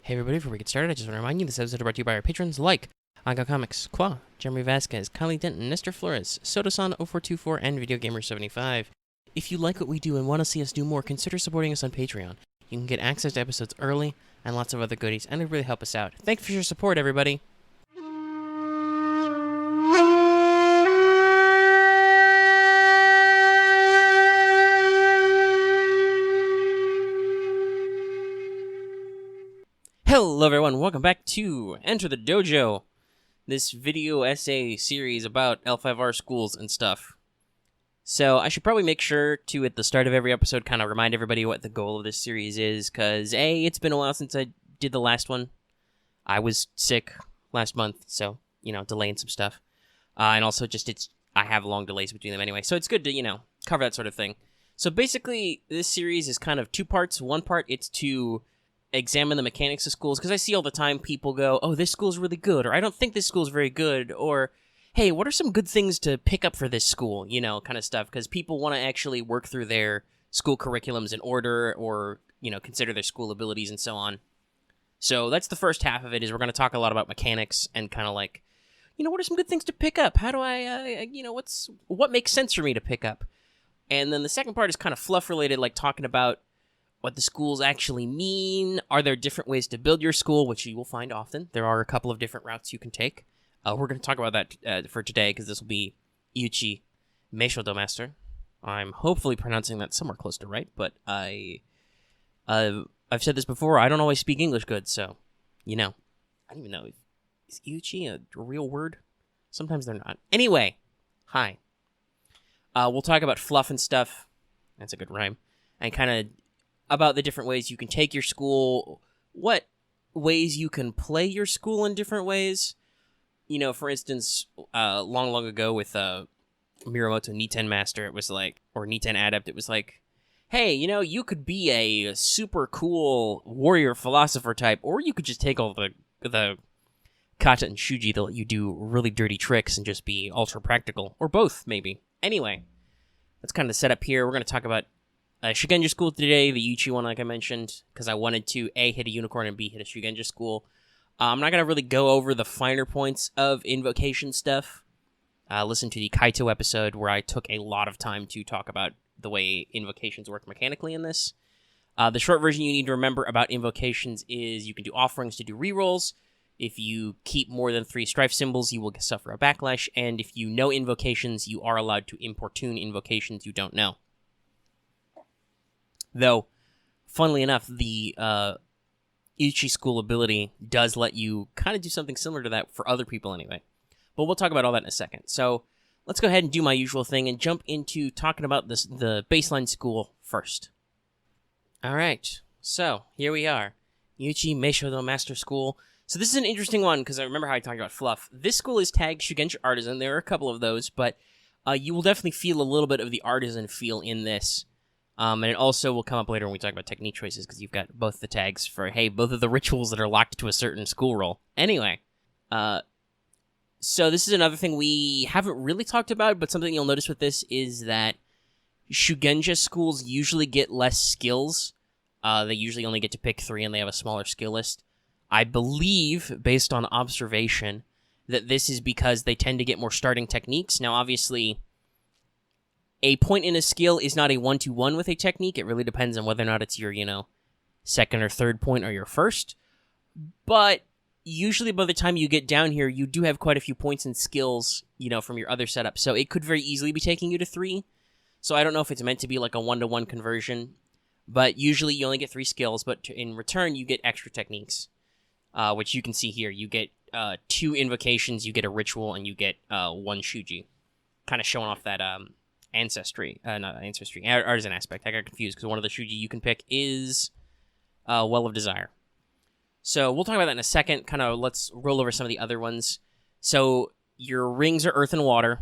Hey everybody, before we get started, I just want to remind you this episode is brought to you by our patrons like Aga Comics, Qua, Jeremy Vasquez, Kylie Denton, Nestor Flores, Sodasan0424, and VideoGamer75. If you like what we do and want to see us do more, consider supporting us on Patreon. You can get access to episodes early and lots of other goodies, and it would really help us out. Thanks for your support, everybody. Hello everyone, welcome back to Enter the Dojo, this video essay series about L5R schools and stuff. So I should probably make sure to, at the start of every episode, kind of remind everybody what the goal of this series is, because A, it's been a while since I did the last one. I was sick last month, so, delaying some stuff. And also just, I have long delays between them anyway, so it's good to, cover that sort of thing. So basically, this series is kind of two parts. One part, it's to examine the mechanics of schools, because I see all the time people go, oh, this school's really good, or I don't think this school's very good, or hey, what are some good things to pick up for this school, kind of stuff, because people want to actually work through their school curriculums in order, or, consider their school abilities and so on. So that's the first half of it, is we're going to talk a lot about mechanics, and kind of like, what are some good things to pick up? How do I, what makes sense for me to pick up? And then the second part is kind of fluff related, like talking about what the schools actually mean. Are there different ways to build your school, which you will find often? There are a couple of different routes you can take. We're going to talk about that for today, because this will be Iuchi Meishodo Master. I'm hopefully pronouncing that somewhere close to right, but I've said this before, I don't always speak English good, so, I don't even know. Is Iuchi a real word? Sometimes they're not. Anyway, hi. We'll talk about fluff and stuff. That's a good rhyme. And kind of about the different ways you can take your school, what ways you can play your school in different ways. For instance, long ago with Mirumoto Niten Master, it was like, or Niten Adept, it was like, hey, you could be a super cool warrior philosopher type, or you could just take all the kata and shuji that let you do really dirty tricks and just be ultra practical, or both, maybe. Anyway, that's kind of the setup here. We're going to talk about Shugenja school today, the Iuchi one, like I mentioned, because I wanted to A, hit a Unicorn, and B, hit a Shugenja school. I'm not going to really go over the finer points of invocation stuff. Listen to the Kaito episode, where I took a lot of time to talk about the way invocations work mechanically in this. The short version you need to remember about invocations is you can do offerings to do rerolls. If you keep more than 3 strife symbols, you will suffer a backlash, and if you know invocations, you are allowed to importune invocations you don't know. Though, funnily enough, the Iuchi school ability does let you kind of do something similar to that for other people anyway. But we'll talk about all that in a second. So, let's go ahead and do my usual thing and jump into talking about the baseline school first. Alright, so here we are. Iuchi Meishodo Master School. So this is an interesting one, because I remember how I talked about fluff. This school is tagged Shugenja Artisan. There are a couple of those, but you will definitely feel a little bit of the Artisan feel in this. And it also will come up later when we talk about technique choices, because you've got both the tags for, hey, both of the rituals that are locked to a certain school role. Anyway, so this is another thing we haven't really talked about, but something you'll notice with this is that Shugenja schools usually get less skills. They usually only get to pick 3, and they have a smaller skill list. I believe, based on observation, that this is because they tend to get more starting techniques. Now, obviously, a point in a skill is not a 1-to-1 with a technique. It really depends on whether or not it's your, second or third point or your first. But usually by the time you get down here, you do have quite a few points and skills, from your other setup. So it could very easily be taking you to 3. So I don't know if it's meant to be like a 1-to-1 conversion. But usually you only get 3 skills, but in return you get extra techniques. Which you can see here. You get 2 invocations, you get a ritual, and you get 1 shuji. Kind of showing off that artisan aspect. I got confused because one of the shuji you can pick is Well of Desire. So we'll talk about that in a second. Kind of let's roll over some of the other ones. So your rings are earth and water.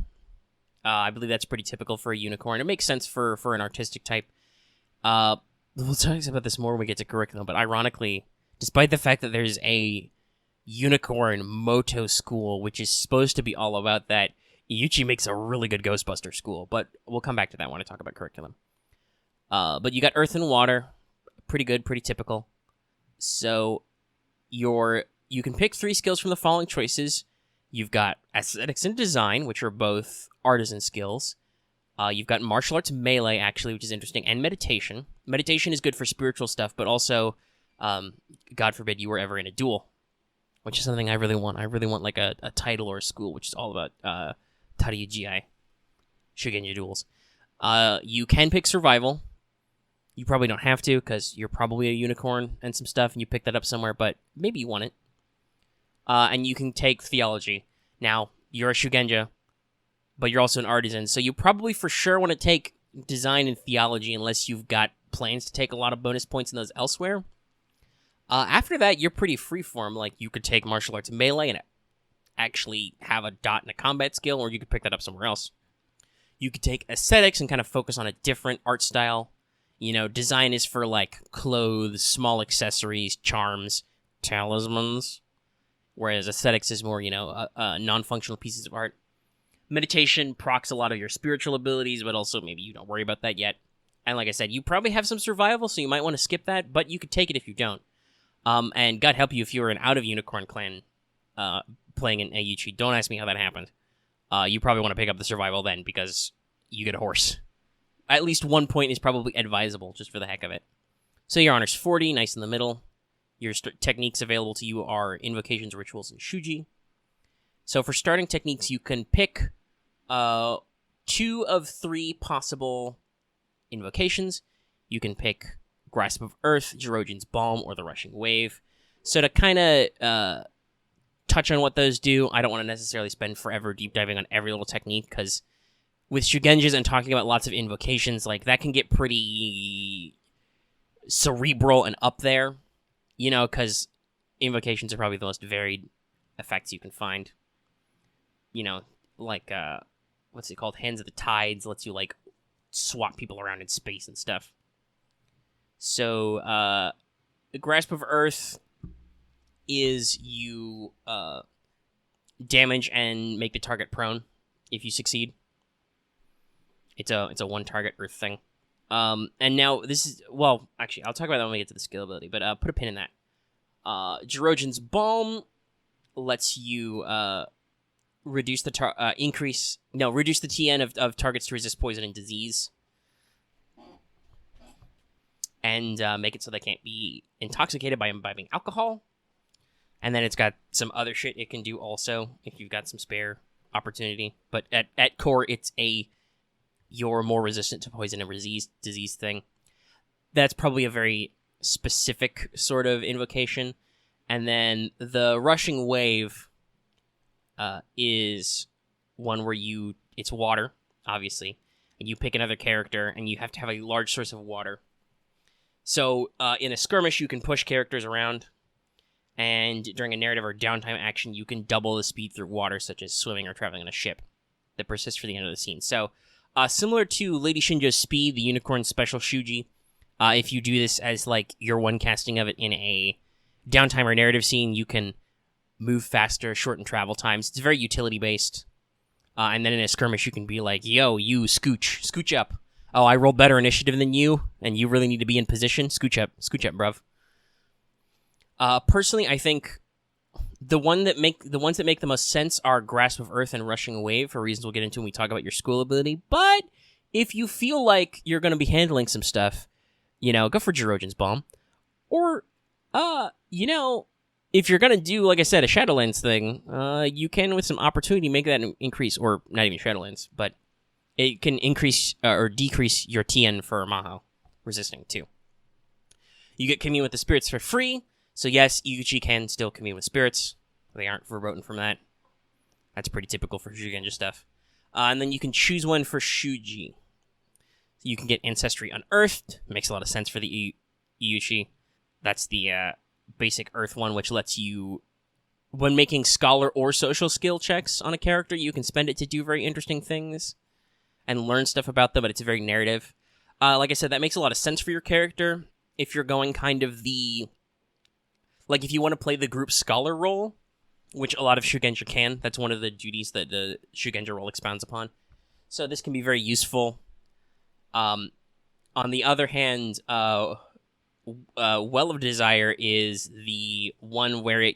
I believe that's pretty typical for a unicorn. It makes sense for an artistic type. We'll talk about this more when we get to curriculum, but ironically, despite the fact that there's a unicorn moto school, which is supposed to be all about that, Iuchi makes a really good Ghostbuster school, but we'll come back to that when I talk about curriculum. But you got earth and water, pretty good, pretty typical. So you can pick 3 skills from the following choices. You've got aesthetics and design, which are both artisan skills. You've got martial arts melee, actually, which is interesting, and meditation. Meditation is good for spiritual stuff, but also, God forbid you were ever in a duel, which is something I really want. I really want like a title or a school, which is all about Taryuji Shugenja duels. You can pick survival. You probably don't have to, because you're probably a unicorn and some stuff, and you pick that up somewhere, but maybe you want it. And you can take theology. Now, you're a Shugenja, but you're also an artisan, so you probably for sure want to take design and theology unless you've got plans to take a lot of bonus points in those elsewhere. After that, you're pretty freeform. Like, you could take martial arts melee and actually have a dot and a combat skill, or you could pick that up somewhere else. You could take aesthetics and kind of focus on a different art style. You know, design is for, like, clothes, small accessories, charms, talismans. Whereas aesthetics is more, non-functional pieces of art. Meditation procs a lot of your spiritual abilities, but also maybe you don't worry about that yet. And like I said, you probably have some survival, so you might want to skip that, but you could take it if you don't. And God help you if you were an out-of-Unicorn clan playing in Iuchi. Don't ask me how that happened. You probably want to pick up the survival then, because you get a horse. At least 1 point is probably advisable, just for the heck of it. So your honor's 40, nice in the middle. Your techniques available to you are invocations, rituals, and shuji. So for starting techniques, you can pick 2 of 3 possible invocations. You can pick Grasp of Earth, Jiroujin's Balm, or the Rushing Wave. So to kind of touch on what those do, I don't want to necessarily spend forever deep diving on every little technique, because with Shugenjas and talking about lots of invocations, like, that can get pretty cerebral and up there. You know, because invocations are probably the most varied effects you can find. You know, like, what's it called? Hands of the Tides lets you, like, swap people around in space and stuff. So, the Grasp of Earth is you damage and make the target prone if you succeed. It's a one-target Earth thing. And now this is, well, actually, I'll talk about that when we get to the skill ability, but put a pin in that. Jiroujin's Balm lets you reduce the reduce the TN of targets to resist poison and disease, and make it so they can't be intoxicated by imbibing alcohol. And then it's got some other shit it can do also if you've got some spare opportunity. But at core, it's you're more resistant to poison and disease thing. That's probably a very specific sort of invocation. And then the Rushing Wave is one where it's water, obviously, and you pick another character, and you have to have a large source of water. So in a skirmish, you can push characters around, and during a narrative or downtime action, you can double the speed through water, such as swimming or traveling on a ship that persists for the end of the scene. So similar to Lady Shinjo's Speed, the Unicorn Special Shuji, if you do this as, like, your one casting of it in a downtime or narrative scene, you can move faster, shorten travel times. It's very utility-based. And then in a skirmish, you can be like, yo, you, scooch up. Oh, I rolled better initiative than you, and you really need to be in position? Scooch up, bruv. Personally, I think the ones that make the most sense are Grasp of Earth and Rushing Wave, for reasons we'll get into when we talk about your school ability. But if you feel like you're going to be handling some stuff, go for Jiroujin's Balm. Or, if you're going to do, like I said, a Shadowlands thing, you can, with some opportunity, make that increase, or not even Shadowlands, but it can increase or decrease your TN for Maho resisting, too. You get Commune with the Spirits for free, so yes, Iuchi can still commune with spirits. They aren't verboten from that. That's pretty typical for Shugenja stuff. And then you can choose one for Shuji. You can get Ancestry Unearthed. Makes a lot of sense for the Iuchi. That's the basic Earth one, which lets you, when making scholar or social skill checks on a character, you can spend it to do very interesting things and learn stuff about them, but it's very narrative. Like I said, that makes a lot of sense for your character. If you're going kind of like, if you want to play the group scholar role, which a lot of Shugenja can, that's one of the duties that the Shugenja role expounds upon. So this can be very useful. On the other hand, Well of Desire is the one where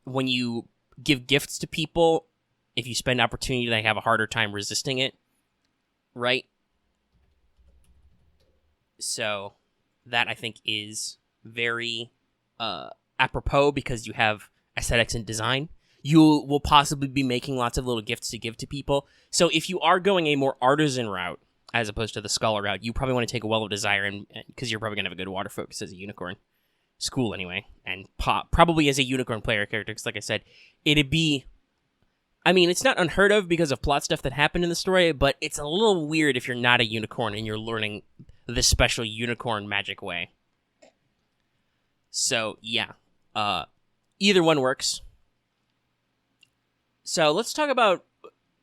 when you give gifts to people, if you spend opportunity, they have a harder time resisting it, right? So that, I think, is very apropos because you have aesthetics and design. You will possibly be making lots of little gifts to give to people. So if you are going a more artisan route, as opposed to the scholar route, you probably want to take a Well of Desire, and because you're probably going to have a good water focus as a unicorn. School, anyway. And probably as a unicorn player character, because like I said, it'd be... I mean, it's not unheard of because of plot stuff that happened in the story, but it's a little weird if you're not a unicorn and you're learning this special unicorn magic way. So, yeah. Either one works. So, let's talk about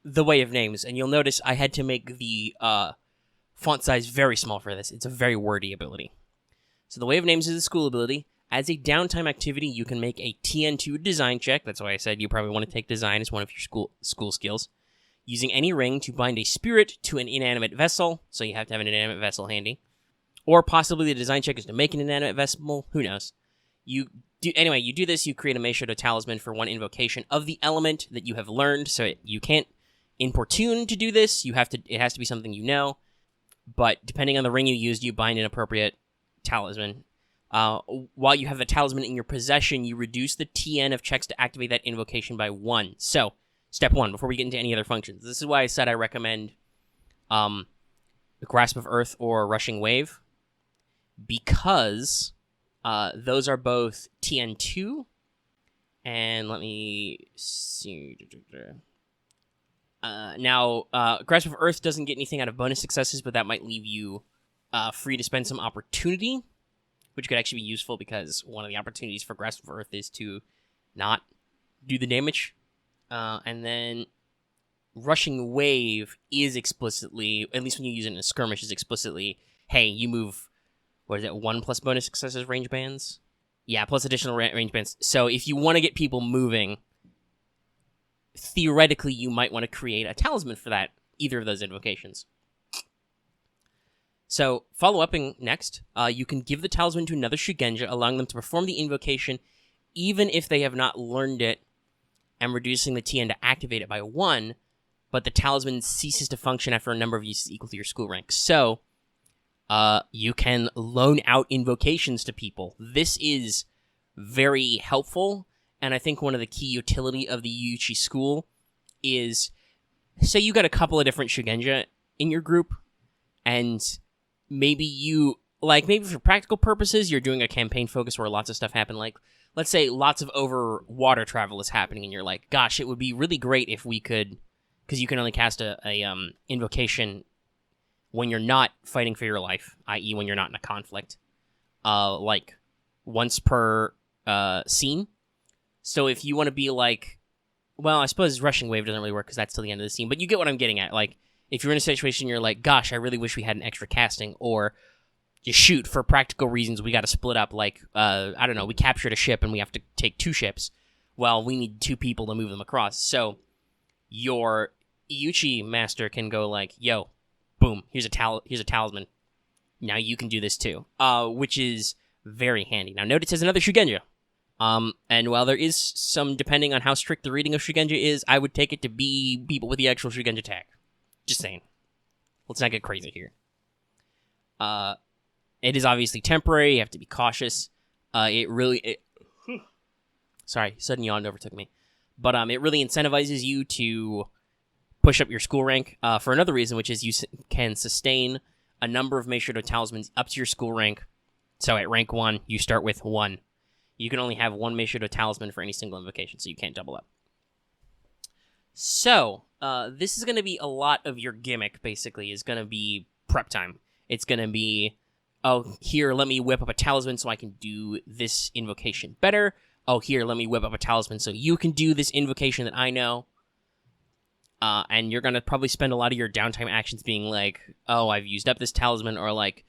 the Way of Names, and you'll notice I had to make the font size very small for this. It's a very wordy ability. So, the Way of Names is a school ability. As a downtime activity, you can make a TN2 design check. That's why I said you probably want to take design as one of your school skills. Using any ring to bind a spirit to an inanimate vessel, so you have to have an inanimate vessel handy. Or possibly the design check is to make an inanimate vessel, who knows. You do this, you create a Meishodo talisman for one invocation of the element that you have learned, so you can't importune to do this, it has to be something you know, but depending on the ring you used, you bind an appropriate talisman. While you have the talisman in your possession, you reduce the TN of checks to activate that invocation by 1. So, step 1, before we get into any other functions. This is why I said I recommend Grasp of Earth or Rushing Wave, because those are both TN2, and let me see... Now, Grasp of Earth doesn't get anything out of bonus successes, but that might leave you free to spend some opportunity, which could actually be useful because one of the opportunities for Grasp of Earth is to not do the damage. And then Rushing Wave is explicitly, at least when you use it in a skirmish, is explicitly, hey, you move, 1 plus bonus successes range bands? Yeah, plus additional range bands. So if you want to get people moving, theoretically, you might want to create a talisman for that, either of those invocations. So, follow-upping next, you can give the talisman to another Shugenja, allowing them to perform the invocation, even if they have not learned it, and reducing the TN to activate it by 1, but the talisman ceases to function after a number of uses equal to your school rank. So, you can loan out invocations to people. This is very helpful, and I think one of the key utility of the Iuchi school is, say you got a couple of different Shugenja in your group, and maybe for practical purposes, you're doing a campaign focus where lots of stuff happen, like, let's say lots of over water travel is happening, and you're like, gosh, it would be really great if we could, because you can only cast a invocation when you're not fighting for your life, i.e. when you're not in a conflict, like, once per scene. So if you want to be like, well, I suppose Rushing Wave doesn't really work because that's till the end of the scene, but you get what I'm getting at. Like, if you're in a situation you're like, gosh, I really wish we had an extra casting, or you shoot, for practical reasons, we got to split up, like, I don't know, we captured a ship and we have to take 2 ships. Well, we need 2 people to move them across. So your Iuchi Master can go like, yo, boom, here's a talisman. Now you can do this too, which is very handy. Now note it says another Shugenja. And while there is some, depending on how strict the reading of Shugenja is, I would take it to be people with the actual Shugenja tag. Just saying. Let's not get crazy here. It is obviously temporary. You have to be cautious. Sorry, sudden yawn overtook me. But it really incentivizes you to push up your school rank for another reason, which is you can sustain a number of Meishodo talismans up to your school rank. So at rank 1, you start with 1. You can only have 1 Meishodo talisman for any single invocation, so you can't double up. So, this is going to be a lot of your gimmick, basically, is going to be prep time. It's going to be, oh, here, let me whip up a talisman so I can do this invocation better. Oh, here, let me whip up a talisman so you can do this invocation that I know. And you're going to probably spend a lot of your downtime actions being like, oh, I've used up this talisman, or like,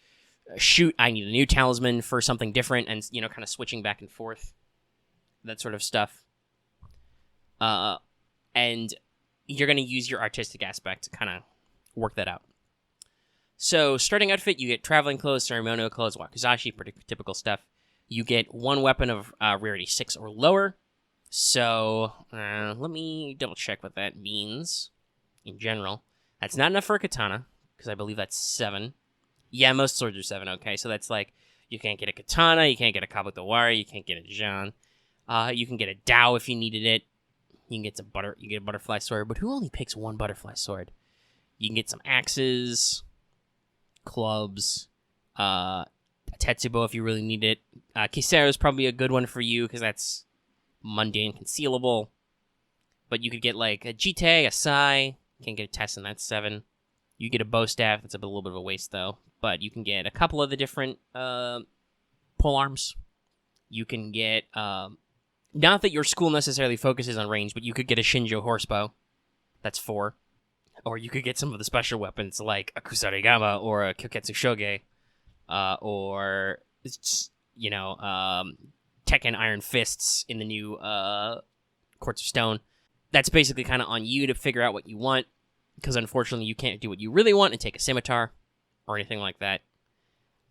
shoot, I need a new talisman for something different, and, you know, kind of switching back and forth. That sort of stuff. And you're going to use your artistic aspect to kind of work that out. So, starting outfit, you get traveling clothes, ceremonial clothes, wakizashi, pretty typical stuff. You get one weapon of rarity 6 or lower. So, let me double check what that means in general. That's not enough for a katana, because I believe that's 7. Yeah, most swords are 7, okay. So that's like, you can't get a katana, you can't get a kabutowari, you can't get a jan. You can get a dao if you needed it. You can get you get a butterfly sword, but who only picks one butterfly sword? You can get some axes, clubs, a tetsubo if you really need it. Kisero is probably a good one for you because that's mundane, concealable. But you could get like a jite, a sai. Can't get a tessin, that's 7. You get a bow staff, that's a little bit of a waste though. But you can get a couple of the different pole arms. You can get, not that your school necessarily focuses on range, but you could get a Shinjo horsebow. That's 4. Or you could get some of the special weapons like a Kusarigama or a Kyoketsu Shoge, or Tekken Iron Fists in the new Quartz of Stone. That's basically kind of on you to figure out what you want, because unfortunately you can't do what you really want and take a scimitar or anything like that.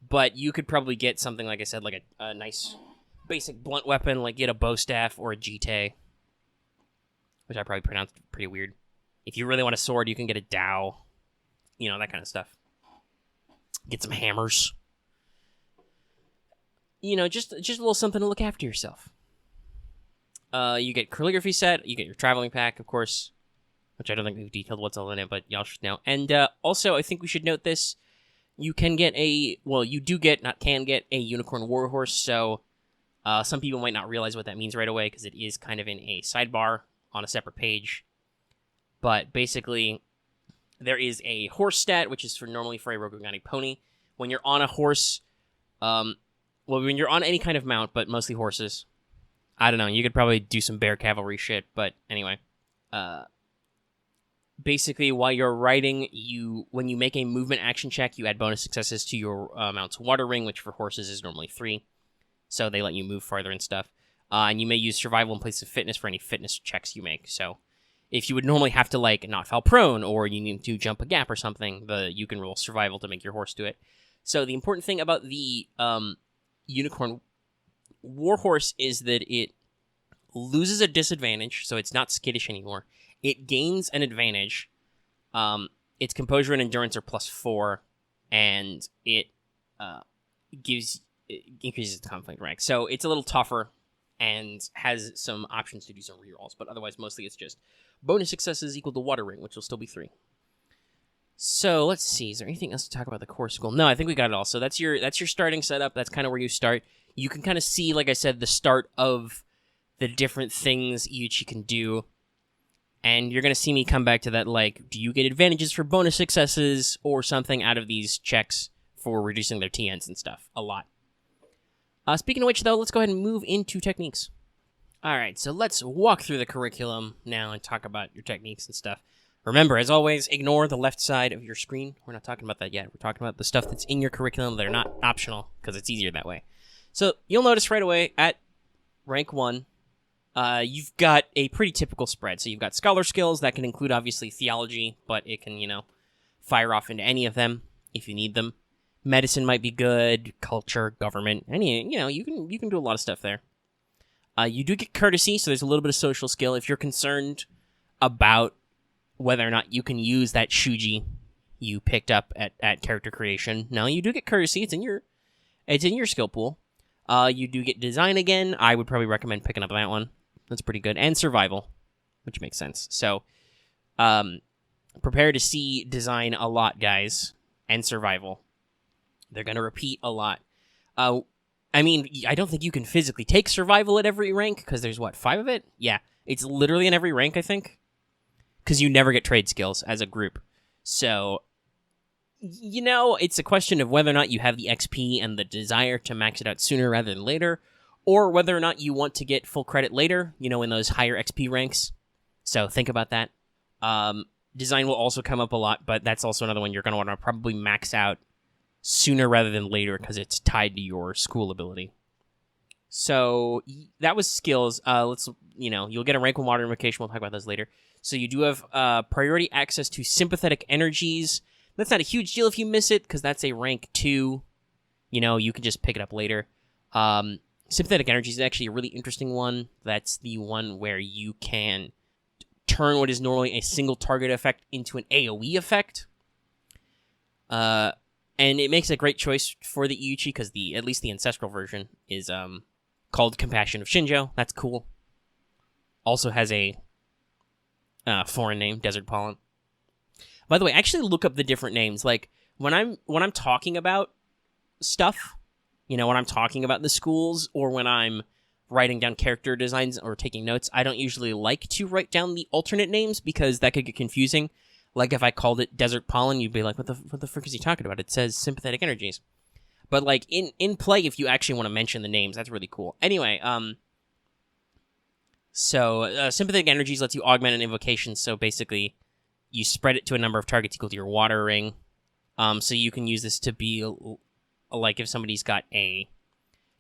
But you could probably get something, like I said, like a nice basic blunt weapon, like get a bow staff or a jite, which I probably pronounced pretty weird. If you really want a sword, you can get a dao, that kind of stuff. Get some hammers. Just a little something to look after yourself. You get calligraphy set, you get your traveling pack, of course, which I don't think we've detailed what's all in it, but y'all should know. And also, I think we should note this. You can get you do get, not can get, a Unicorn Warhorse, so some people might not realize what that means right away, because it is kind of in a sidebar on a separate page. But basically, there is a horse stat, which is normally for a Rokugani pony. When you're on a horse, when you're on any kind of mount, but mostly horses, I don't know, you could probably do some bear cavalry shit, but anyway. Basically, while you're riding, when you make a movement action check, you add bonus successes to your mount's water ring, which for horses is normally 3. So they let you move farther and stuff. And you may use survival in place of fitness for any fitness checks you make, so if you would normally have to, not fall prone, or you need to jump a gap or something, you can roll survival to make your horse do it. So the important thing about the Unicorn Warhorse is that it loses a disadvantage, so it's not skittish anymore. It gains an advantage. Its composure and endurance are +4, and it increases the conflict rank. So it's a little tougher and has some options to do some rerolls, but otherwise mostly it's just bonus successes equal to water ring, which will still be 3. So let's see, is there anything else to talk about the core school? No, I think we got it all. So that's your starting setup. That's kind of where you start. You can kind of see, like I said, the start of the different things Iuchi can do. And you're going to see me come back to that, do you get advantages for bonus successes or something out of these checks for reducing their TNs and stuff? A lot. Speaking of which, though, let's go ahead and move into techniques. Alright, so let's walk through the curriculum now and talk about your techniques and stuff. Remember, as always, ignore the left side of your screen. We're not talking about that yet. We're talking about the stuff that's in your curriculum that are not optional, because it's easier that way. So, you'll notice right away, at rank 1, you've got a pretty typical spread. So you've got scholar skills. That can include, obviously, theology, but it can, fire off into any of them if you need them. Medicine might be good, culture, government, you can do a lot of stuff there. You do get courtesy, so there's a little bit of social skill. If you're concerned about whether or not you can use that shuji you picked up at character creation, no, you do get courtesy. It's in your skill pool. You do get design again. I would probably recommend picking up that one. That's pretty good. And survival, which makes sense. So, prepare to see design a lot, guys, and survival. They're going to repeat a lot. I don't think you can physically take survival at every rank, because there's, 5 of it? Yeah, it's literally in every rank, I think, because you never get trade skills as a group. So, it's a question of whether or not you have the XP and the desire to max it out sooner rather than later, or whether or not you want to get full credit later, in those higher XP ranks. So, think about that. Design will also come up a lot, but that's also another one you're going to want to probably max out sooner rather than later, because it's tied to your school ability. So that was skills. You'll get a rank 1 modern invocation. We'll talk about those later. So you do have priority access to sympathetic energies. That's not a huge deal if you miss it, because that's a rank 2. You know, you can just pick it up later. Sympathetic Energy is actually a really interesting one. That's the one where you can turn what is normally a single target effect into an AoE effect. And it makes a great choice for the Iuchi, because at least the ancestral version is called Compassion of Shugenja. That's cool. Also has a foreign name, Desert Pollen. By the way, actually look up the different names. Like when I'm talking about stuff, you know, when I'm talking about the schools, or when I'm writing down character designs or taking notes, I don't usually like to write down the alternate names, because that could get confusing. Like if I called it Desert Pollen, you'd be like, what the frick is he talking about? It says Sympathetic Energies. But like in play, if you actually want to mention the names, that's really cool. Anyway, so Sympathetic Energies lets you augment an invocation. So basically, you spread it to a number of targets equal to your water ring. So you can use this to be like if somebody's got a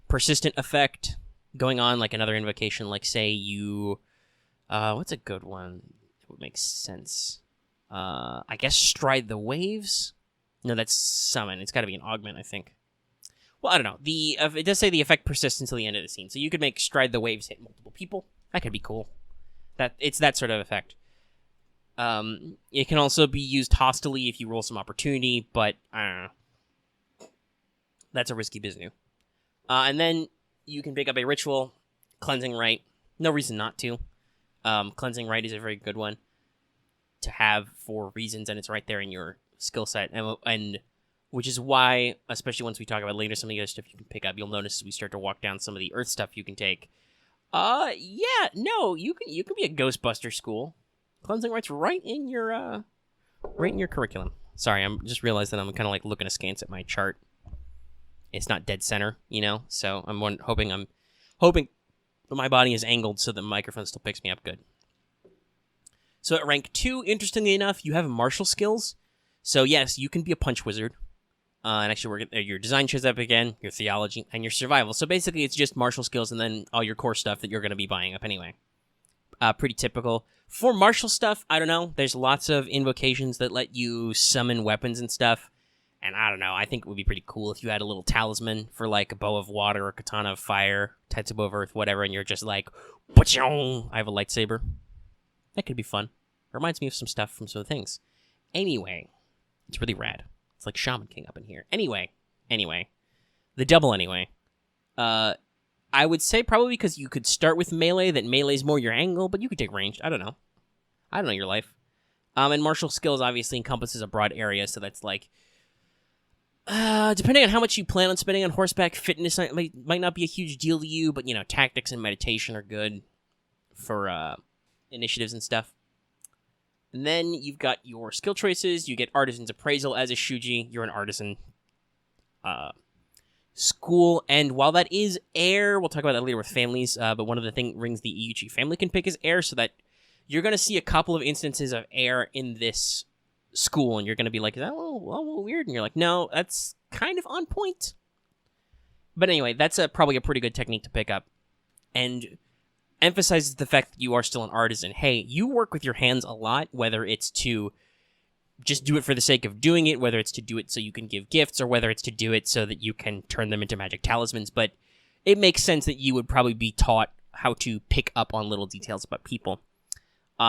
persistent effect going on, like another invocation, like say you, what's a good one that would make sense? I guess Stride the Waves? No, that's Summon. It's got to be an augment, I think. Well, I don't know. It does say the effect persists until the end of the scene, so you could make Stride the Waves hit multiple people. That could be cool. It's that sort of effect. It can also be used hostilely if you roll some opportunity, but I don't know. That's a risky business. And then you can pick up a ritual, Cleansing Rite. No reason not to. Cleansing Rite is a very good one to have for reasons, and it's right there in your skill set. And which is why, especially once we talk about later some of the other stuff you can pick up, you'll notice as we start to walk down some of the earth stuff you can take. You can be a Ghostbuster school. Cleansing Rite's right in your curriculum. Sorry, I'm just realized that I'm kind of like looking askance at my chart. It's not dead center, you know, so I'm hoping my body is angled so the microphone still picks me up good. So at rank 2, interestingly enough, you have martial skills. So yes, you can be a punch wizard. And actually, your design shows up again, your theology, and your survival. So basically, it's just martial skills and then all your core stuff that you're going to be buying up anyway. Pretty typical. For martial stuff, I don't know. There's lots of invocations that let you summon weapons and stuff. And I don't know, I think it would be pretty cool if you had a little talisman for like a bow of water or katana of fire, tetsubo of earth, whatever, and you're just like, I have a lightsaber. That could be fun. Reminds me of some stuff from some things. Anyway, it's really rad. It's like Shaman King up in here. Anyway. The double anyway. I would say probably because you could start with melee, that melee's more your angle, but you could take ranged. I don't know your life. And martial skills obviously encompasses a broad area, so that's like, depending on how much you plan on spending on horseback, fitness might not be a huge deal to you, but, you know, tactics and meditation are good for initiatives and stuff. And then you've got your skill choices. You get Artisan's Appraisal as a Shuji. You're an Artisan school, and while that is heir, we'll talk about that later with families, but one of the rings the Iuchi family can pick is heir, so that you're going to see a couple of instances of heir in this school, and you're going to be like, is that a little weird? And you're like, no, that's kind of on point. But anyway, that's probably a pretty good technique to pick up, and emphasizes the fact that you are still an artisan. Hey, you work with your hands a lot, whether it's to just do it for the sake of doing it, whether it's to do it so you can give gifts, or whether it's to do it so that you can turn them into magic talismans, but it makes sense that you would probably be taught how to pick up on little details about people.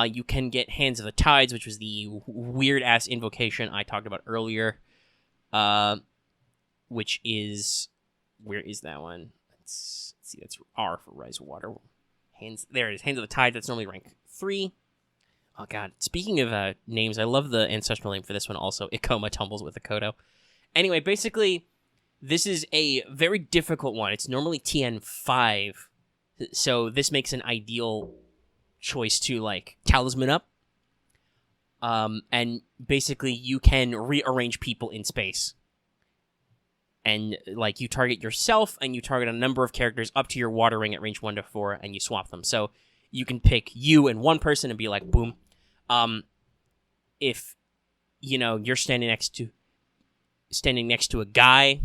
You can get Hands of the Tides, which was the weird-ass invocation I talked about earlier, which is... Where is that one? Let's see, that's R for Rise Water. There it is, Hands of the Tides, that's normally rank 3. Oh, God. Speaking of names, I love the ancestral name for this one also. Ikoma Tumbles with Akodo. Anyway, basically, this is a very difficult one. It's normally TN5, so this makes an ideal choice to, like, talisman up. And basically, you can rearrange people in space. And, like, you target yourself, and you target a number of characters up to your water ring at range 1 to 4, and you swap them. So you can pick you and one person and be like, boom. If, you know, you're standing next to a guy,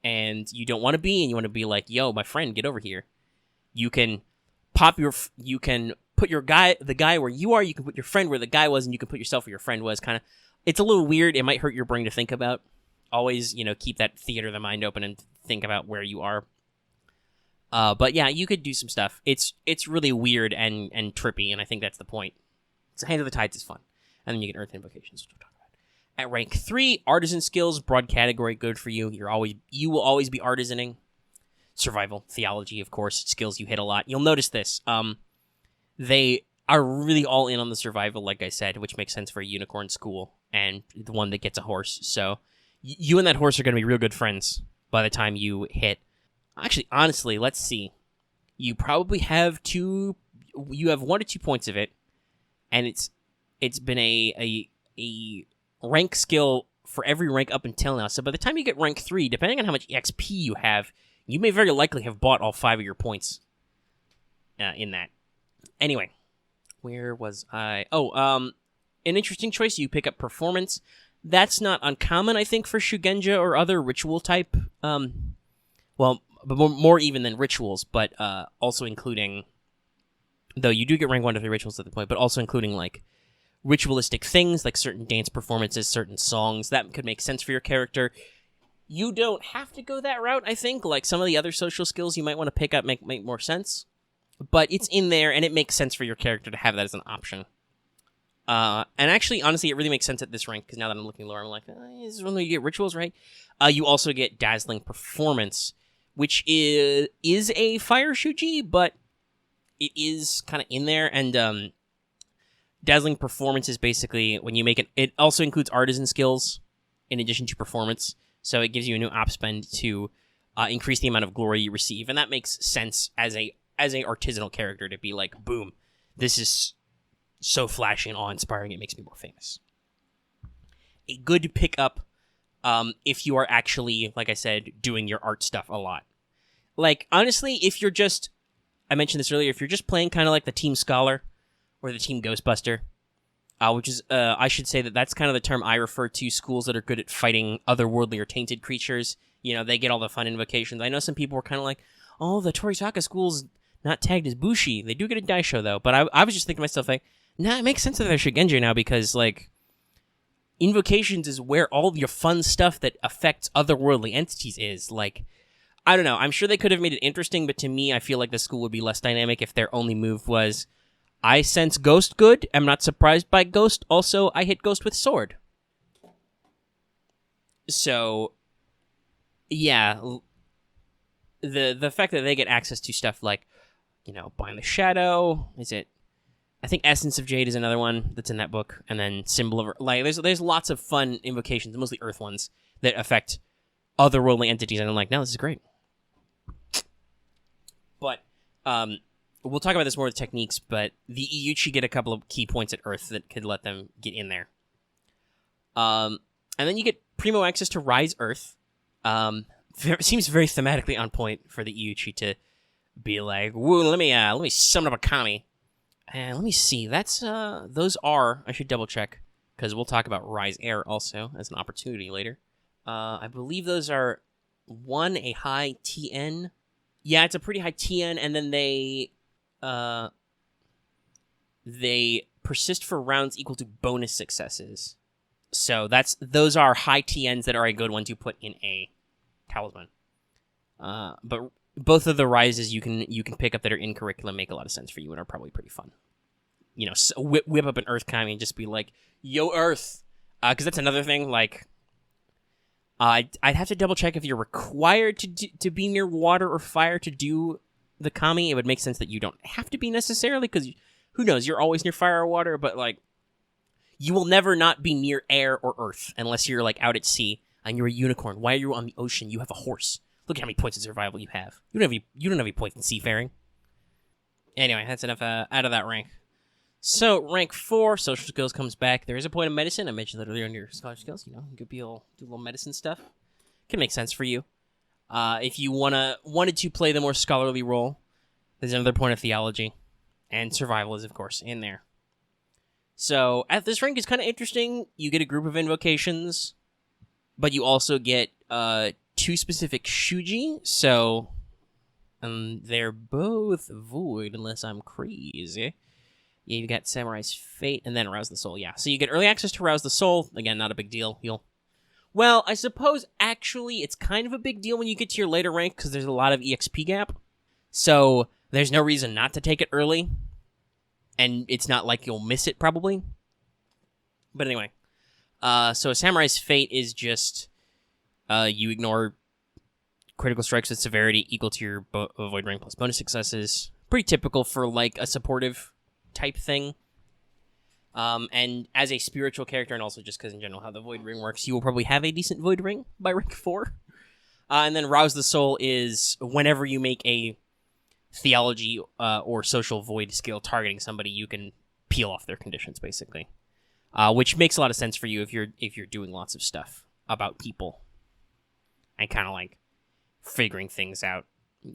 and you don't want to be, and you want to be like, yo, my friend, get over here. You can put the guy where you are, you can put your friend where the guy was, and you can put yourself where your friend was, kind of it's a little weird. It might hurt your brain to think about. Always, keep that theater of the mind open and think about where you are. But yeah, you could do some stuff. It's really weird and trippy, and I think that's the point. So Hand of the Tides is fun. And then you get Earth Invocations, which we'll talk about. At rank 3, Artisan skills, broad category, good for you. You will always be artisaning. Survival, theology, of course, skills you hit a lot. You'll notice this. They are really all in on the survival, like I said, which makes sense for a unicorn school and the one that gets a horse. So you and that horse are going to be real good friends by the time you hit. Actually, honestly, let's see. You probably have 1 to 2 points of it, and it's been a rank skill for every rank up until now. So by the time you get rank 3, depending on how much XP you have, you may very likely have bought all 5 of your points in that. Anyway, where was I? An interesting choice. You pick up Performance. That's not uncommon, I think, for Shugenja or other ritual type. But more even than rituals, but also including, though you do get rank 1 to 3 rituals at the point, but also including like ritualistic things like certain dance performances, certain songs that could make sense for your character. You don't have to go that route, I think. Like some of the other social skills you might want to pick up make more sense, but it's in there and it makes sense for your character to have that as an option. And actually, honestly, it really makes sense at this rank because now that I'm looking lower, I'm like, this is when you get rituals, right? You also get Dazzling Performance, which is a fire shuji, but it is kind of in there. And Dazzling Performance is basically when you make it. It also includes artisan skills in addition to performance, so it gives you a new op spend to increase the amount of glory you receive, and that makes sense as a artisanal character to be like, boom, this is so flashy and awe-inspiring. It makes me more famous. A good pickup. If you are actually, like I said, doing your art stuff a lot. Like, honestly, if you're just, I mentioned this earlier, if you're just playing kind of like the Team Scholar or the Team Ghostbuster, which is, I should say that's kind of the term I refer to schools that are good at fighting otherworldly or tainted creatures. They get all the fun invocations. I know some people were kind of like, oh, the Torisaka school's not tagged as Bushi. They do get a Daisho, though. But I was just thinking to myself, like, nah, it makes sense that they're Shugenja now because, like, invocations is where all your fun stuff that affects otherworldly entities is. Like, I don't know. I'm sure they could have made it interesting, but to me, I feel like the school would be less dynamic if their only move was, I sense Ghost good. I'm not surprised by Ghost. Also, I hit Ghost with sword. So, yeah, the fact that they get access to stuff like, Bind the Shadow, I think Essence of Jade is another one that's in that book, and then Symbol of... Like, there's lots of fun invocations, mostly Earth ones, that affect otherworldly entities, and I'm like, no, this is great. But, we'll talk about this more with techniques, but the Iuchi get a couple of key points at Earth that could let them get in there. And then you get primo access to Rise Earth. Seems very thematically on point for the Iuchi to be like, woo, let me summon up a kami. And let me see. Those are, I should double check, because we'll talk about Rise Air also as an opportunity later. I believe those are, one, a high TN. Yeah, it's a pretty high TN, and then they persist for rounds equal to bonus successes. So those are high TNs that are a good one to put in a talisman. But both of the rises you can pick up that are in curriculum make a lot of sense for you and are probably pretty fun. Whip up an Earth Kami and just be like, yo, Earth. Because that's another thing, like, I'd have to double check if you're required to be near water or fire to do the Kami. It would make sense that you don't have to be necessarily, because who knows, you're always near fire or water, but, like, you will never not be near air or earth unless you're, like, out at sea and you're a unicorn. Why are you on the ocean? You have a horse. Look at how many points of survival you have. You don't have any points in seafaring. Anyway, that's enough out of that rank. So, rank 4, social skills comes back. There is a point of medicine. I mentioned that earlier in your scholar skills. You could do a little medicine stuff. Can make sense for you. If you wanted to play the more scholarly role, there's another point of theology. And survival is, of course, in there. So, at this rank, it's kind of interesting. You get a group of invocations, but you also get 2 specific shuji. So, they're both void, unless I'm crazy. Yeah, you got Samurai's Fate, and then Arouse the Soul. Yeah, so you get early access to Arouse the Soul. Again, not a big deal. Well, I suppose actually it's kind of a big deal when you get to your later rank because there's a lot of EXP gap. So there's no reason not to take it early, and it's not like you'll miss it probably. But anyway, so a Samurai's Fate is just you ignore critical strikes with severity equal to your Void Ring plus bonus successes. Pretty typical for like a supportive type thing. And as a spiritual character, and also just because in general how the Void Ring works, you will probably have a decent Void Ring by rank 4. And then Rouse the Soul is whenever you make a theology or social void skill targeting somebody, you can peel off their conditions, basically. Which makes a lot of sense for you if you're doing lots of stuff about people and kind of like figuring things out,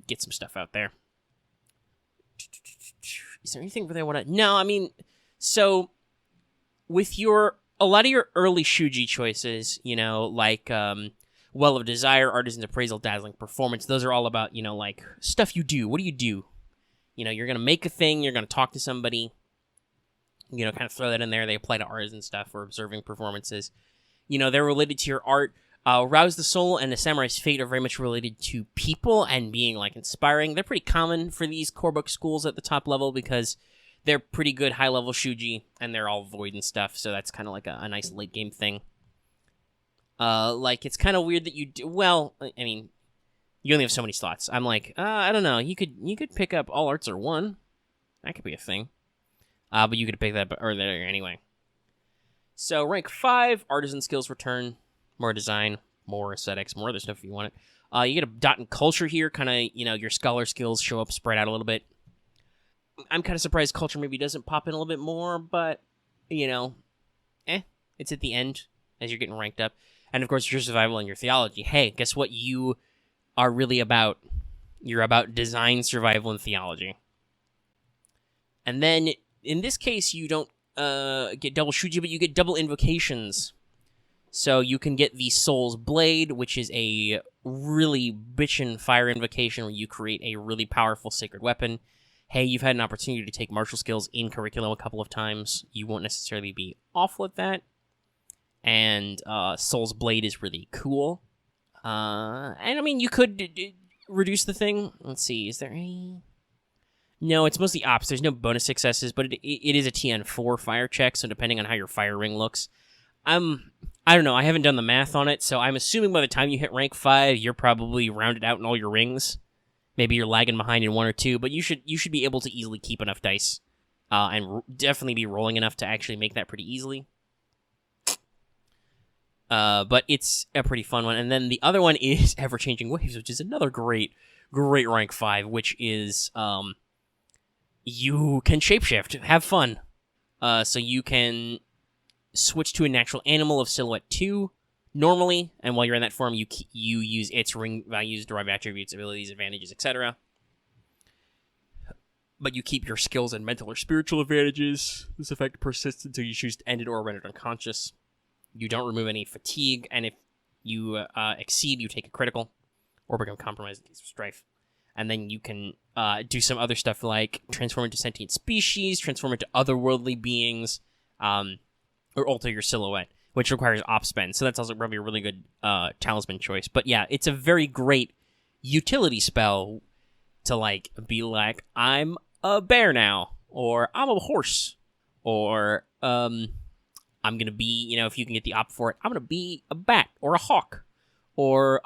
get some stuff out there. Is there anything really I want to... No, I mean, so with a lot of your early Shuji choices, like Well of Desire, Artisan's Appraisal, Dazzling Performance, those are all about, like stuff you do. What do you do? You're going to make a thing, you're going to talk to somebody, kind of throw that in there. They apply to Artisan stuff or observing performances. They're related to your art. Rouse the Soul and the Samurai's Fate are very much related to people and being, like, inspiring. They're pretty common for these core book schools at the top level because they're pretty good high-level Shuji, and they're all void and stuff, so that's kind of like a nice late-game thing. It's kind of weird that you do... Well, I mean, you only have so many slots. I'm like, I don't know. You could pick up All Arts or 1. That could be a thing. But you could pick that earlier anyway. So, rank 5, Artisan skills return. More design, more aesthetics, more other stuff if you want it. You get a dot in culture here, kind of, your scholar skills show up, spread out a little bit. I'm kind of surprised culture maybe doesn't pop in a little bit more, but, it's at the end as you're getting ranked up. And, of course, your survival and your theology. Hey, guess what you are really about? You're about design, survival, and theology. And then, in this case, you don't get double Shuji, but you get double invocations. So you can get the Soul's Blade, which is a really bitchin' fire invocation where you create a really powerful sacred weapon. Hey, you've had an opportunity to take martial skills in curriculum a couple of times. You won't necessarily be awful at that. And Soul's Blade is really cool. And I mean, you could reduce the thing. Let's see, is there any... No, it's mostly ops. There's no bonus successes, but it is a TN4 fire check, so depending on how your fire ring looks... I don't know, I haven't done the math on it, so I'm assuming by the time you hit rank 5, you're probably rounded out in all your rings. Maybe you're lagging behind in 1 or 2, but you should be able to easily keep enough dice, and definitely be rolling enough to actually make that pretty easily. But it's a pretty fun one. And then the other one is Ever-Changing Waves, which is another great rank 5, which is, you can shapeshift, have fun. So you can switch to a natural animal of Silhouette 2 normally, and while you're in that form, you use its ring values, derive attributes, abilities, advantages, etc. But you keep your skills and mental or spiritual advantages. This effect persists until you choose to end it or render it unconscious. You don't remove any fatigue, and if you exceed, you take a critical or become compromised in case of strife. And then you can do some other stuff like transform into sentient species, transform into otherworldly beings, or alter your silhouette, which requires op spend. So that's also probably a really good talisman choice. But yeah, it's a very great utility spell to like be like, I'm a bear now, or I'm a horse, or I'm gonna be, if you can get the op for it, I'm gonna be a bat or a hawk, or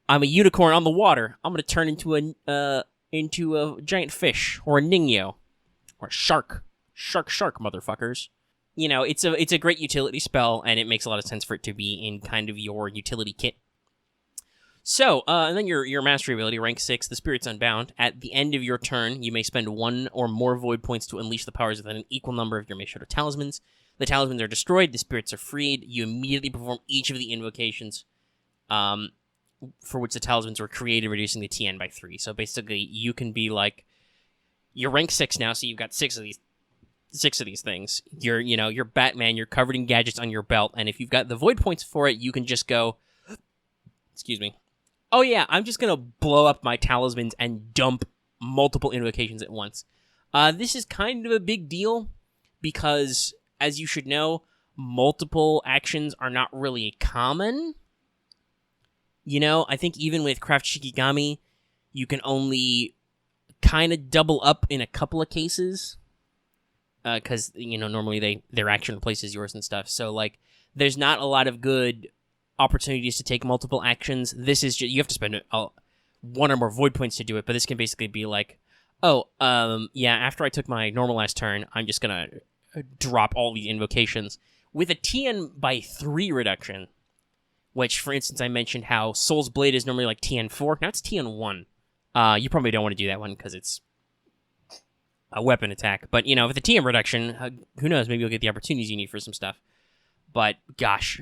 I'm a unicorn on the water. I'm gonna turn into a giant fish, or a ningyo, or a shark, motherfuckers. It's a great utility spell, and it makes a lot of sense for it to be in kind of your utility kit. So, and then your mastery ability, rank 6, the Spirit's Unbound. At the end of your turn, you may spend 1 or more void points to unleash the powers within an equal number of your Meishodo talismans. The talismans are destroyed, the spirits are freed. You immediately perform each of the invocations for which the talismans were created, reducing the TN by 3. So basically, you can be like, you're rank 6 now, so you've got 6 of these things. You're Batman, you're covered in gadgets on your belt, and if you've got the void points for it, you can just go, excuse me, oh yeah, I'm just gonna blow up my talismans and dump multiple invocations at once. This is kind of a big deal because, as you should know, multiple actions are not really common. You know, I think even with Craft Shikigami, you can only kind of double up in a couple of cases. Because, normally their action replaces yours and stuff. So, like, there's not a lot of good opportunities to take multiple actions. This is just, you have to spend one or more void points to do it, but this can basically be like, after I took my normal last turn, I'm just gonna drop all these invocations with a TN by 3 reduction, which, for instance, I mentioned how Soul's Blade is normally like TN 4. Now it's TN 1. You probably don't want to do that one because it's a weapon attack. But, with the TN reduction, who knows, maybe you'll get the opportunities you need for some stuff. But, gosh,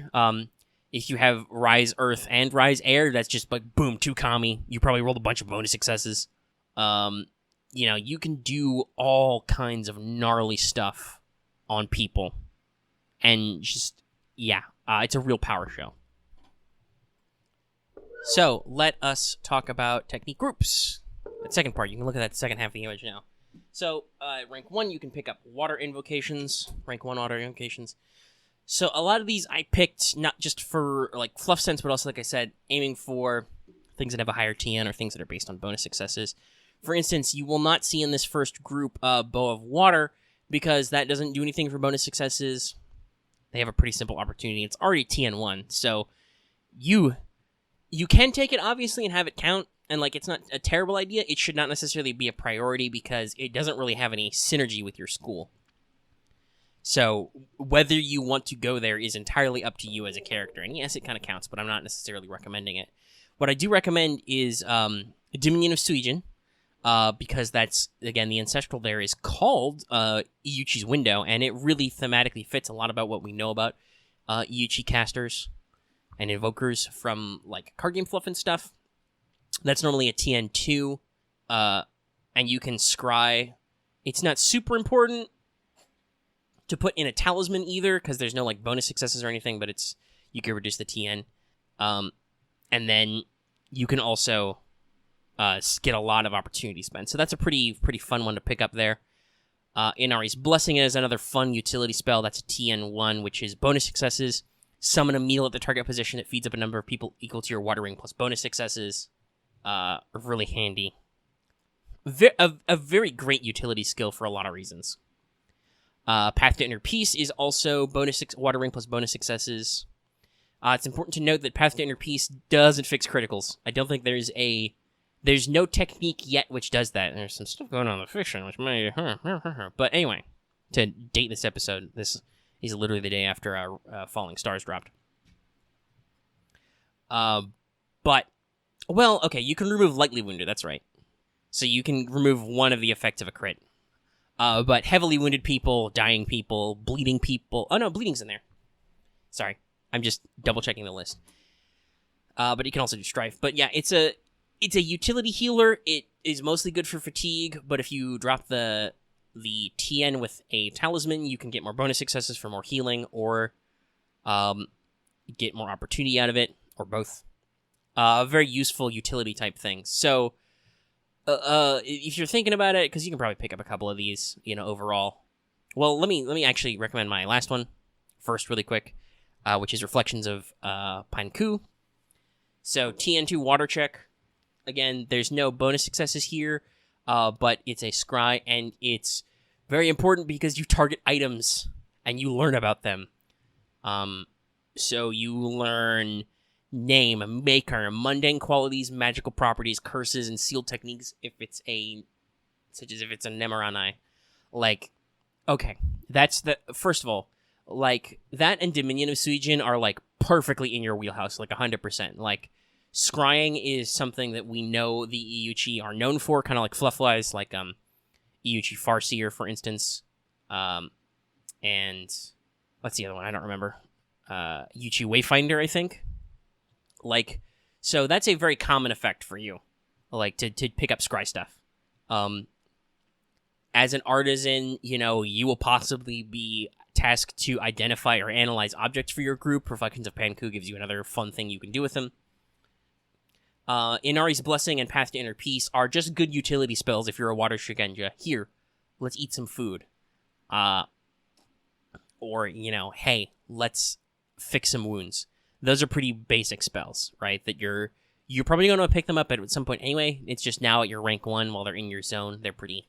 if you have Rise Earth and Rise Air, that's just like, boom, 2 Kami. You probably rolled a bunch of bonus successes. You can do all kinds of gnarly stuff on people. And just, it's a real power show. So, let us talk about technique groups. The second part, you can look at that second half of the image now. So, rank 1, you can pick up water invocations. Rank 1 water invocations. So, a lot of these I picked not just for, like, fluff sense, but also, like I said, aiming for things that have a higher TN or things that are based on bonus successes. For instance, you will not see in this first group Bow of Water, because that doesn't do anything for bonus successes. They have a pretty simple opportunity. It's already TN 1, so you can take it, obviously, and have it count. And, like, it's not a terrible idea. It should not necessarily be a priority because it doesn't really have any synergy with your school. So, whether you want to go there is entirely up to you as a character. And yes, it kind of counts, but I'm not necessarily recommending it. What I do recommend is Dominion of Suijin, because that's, again, the ancestral there is called Iuchi's Window, and it really thematically fits a lot about what we know about Iuchi casters and invokers from, like, card game fluff and stuff. That's normally a TN2, and you can scry. It's not super important to put in a talisman either, because there's no, like, bonus successes or anything, but you can reduce the TN. And then you can also get a lot of opportunity spent. So that's a pretty fun one to pick up there. Inari's Blessing is another fun utility spell. That's a TN1, which is bonus successes. Summon a meal at the target position that feeds up a number of people equal to your water ring plus bonus successes. Really handy. A very great utility skill for a lot of reasons. Path to Inner Peace is also water ring plus bonus successes. It's important to note that Path to Inner Peace doesn't fix criticals. I don't think there's no technique yet which does that. There's some stuff going on in the fiction which may... But anyway, to date this episode, this is literally the day after our Falling Stars dropped. Okay, you can remove Lightly Wounded, that's right. So you can remove one of the effects of a crit. But heavily wounded people, dying people, bleeding people... Oh no, bleeding's in there. Sorry, I'm just double-checking the list. But you can also do Strife. But yeah, it's a utility healer. It is mostly good for fatigue, but if you drop the TN with a talisman, you can get more bonus successes for more healing, or get more opportunity out of it, or both. Very useful utility type thing. So, if you're thinking about it, because you can probably pick up a couple of these, overall. Well, let me actually recommend my last one first, really quick, which is Reflections of Panku. So, TN2 Water Check. Again, there's no bonus successes here, but it's a scry, and it's very important because you target items and you learn about them. So you learn name, maker, mundane qualities, magical properties, curses, and sealed techniques such as if it's a Nemarani. Like, okay, that's first of all, like, that and Dominion of Suijin are, like, perfectly in your wheelhouse, like, 100%. Like, scrying is something that we know the Iuchi are known for, kind of like fluff-wise, like, Iuchi Farseer, for instance. And what's the other one? I don't remember. Iuchi Wayfinder, I think. Like, so that's a very common effect for you, like, to pick up scry stuff. As an artisan, you will possibly be tasked to identify or analyze objects for your group. Reflections of Panku gives you another fun thing you can do with them. Inari's Blessing and Path to Inner Peace are just good utility spells if you're a Water Shugenja. Here, let's eat some food. Or, hey, let's fix some wounds. Those are pretty basic spells, right? That you're probably going to pick them up at some point anyway. It's just now at your rank 1 while they're in your zone. They're pretty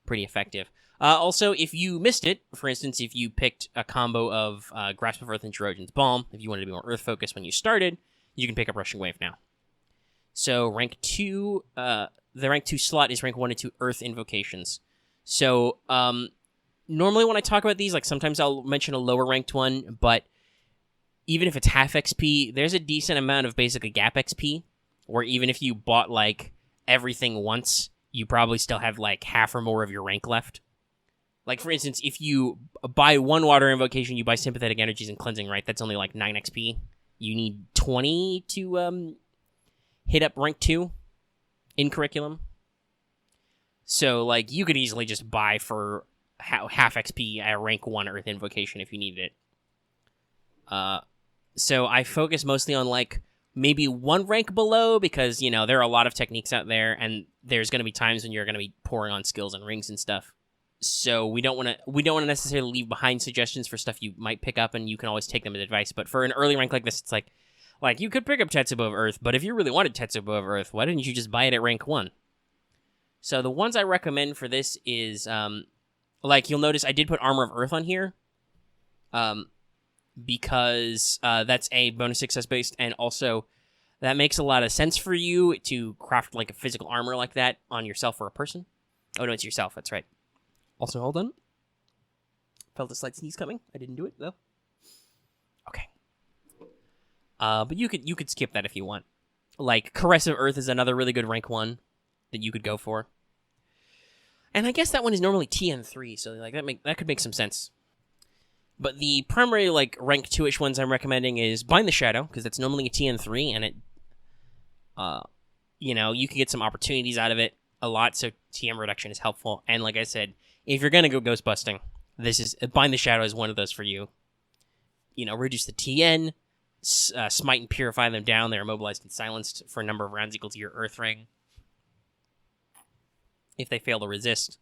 effective. Also, if you missed it, for instance, if you picked a combo of Grasp of Earth and Trojan's Balm, if you wanted to be more Earth-focused when you started, you can pick up Rushing Wave now. So rank 2, the rank 2 slot is rank 1 and 2 Earth invocations. So normally when I talk about these, like sometimes I'll mention a lower ranked one, but even if it's half XP, there's a decent amount of basically gap XP, or even if you bought like everything once, you probably still have like half or more of your rank left. Like for instance, if you buy one water invocation, you buy Sympathetic Energies and Cleansing, right? That's only like 9 XP. You need 20 to hit up rank 2 in curriculum. So like you could easily just buy for half XP at rank 1 Earth invocation if you needed it. So I focus mostly on like maybe one rank below because, there are a lot of techniques out there and there's going to be times when you're going to be pouring on skills and rings and stuff. So we don't want to necessarily leave behind suggestions for stuff you might pick up, and you can always take them as advice. But for an early rank like this, it's like you could pick up Tetsubo of Earth, but if you really wanted Tetsubo of Earth, why didn't you just buy it at rank 1? So the ones I recommend for this is, you'll notice I did put Armor of Earth on here, because that's a bonus success based, and also that makes a lot of sense for you to craft like a physical armor like that on yourself or a person. Oh no, it's yourself. That's right. Also, hold on. Felt a slight sneeze coming. I didn't do it though. Okay. But you could skip that if you want. Like Caress of Earth is another really good rank 1 that you could go for. And I guess that one is normally TN3, so like that could make some sense. But the primary like rank 2-ish ones I'm recommending is Bind the Shadow, because that's normally a TN3, and it you can get some opportunities out of it a lot, so TM reduction is helpful. And like I said, if you're gonna go ghost busting, Bind the Shadow is one of those for you. Reduce the TN, smite and purify them down. They're immobilized and silenced for a number of rounds equal to your Earth ring if they fail to resist.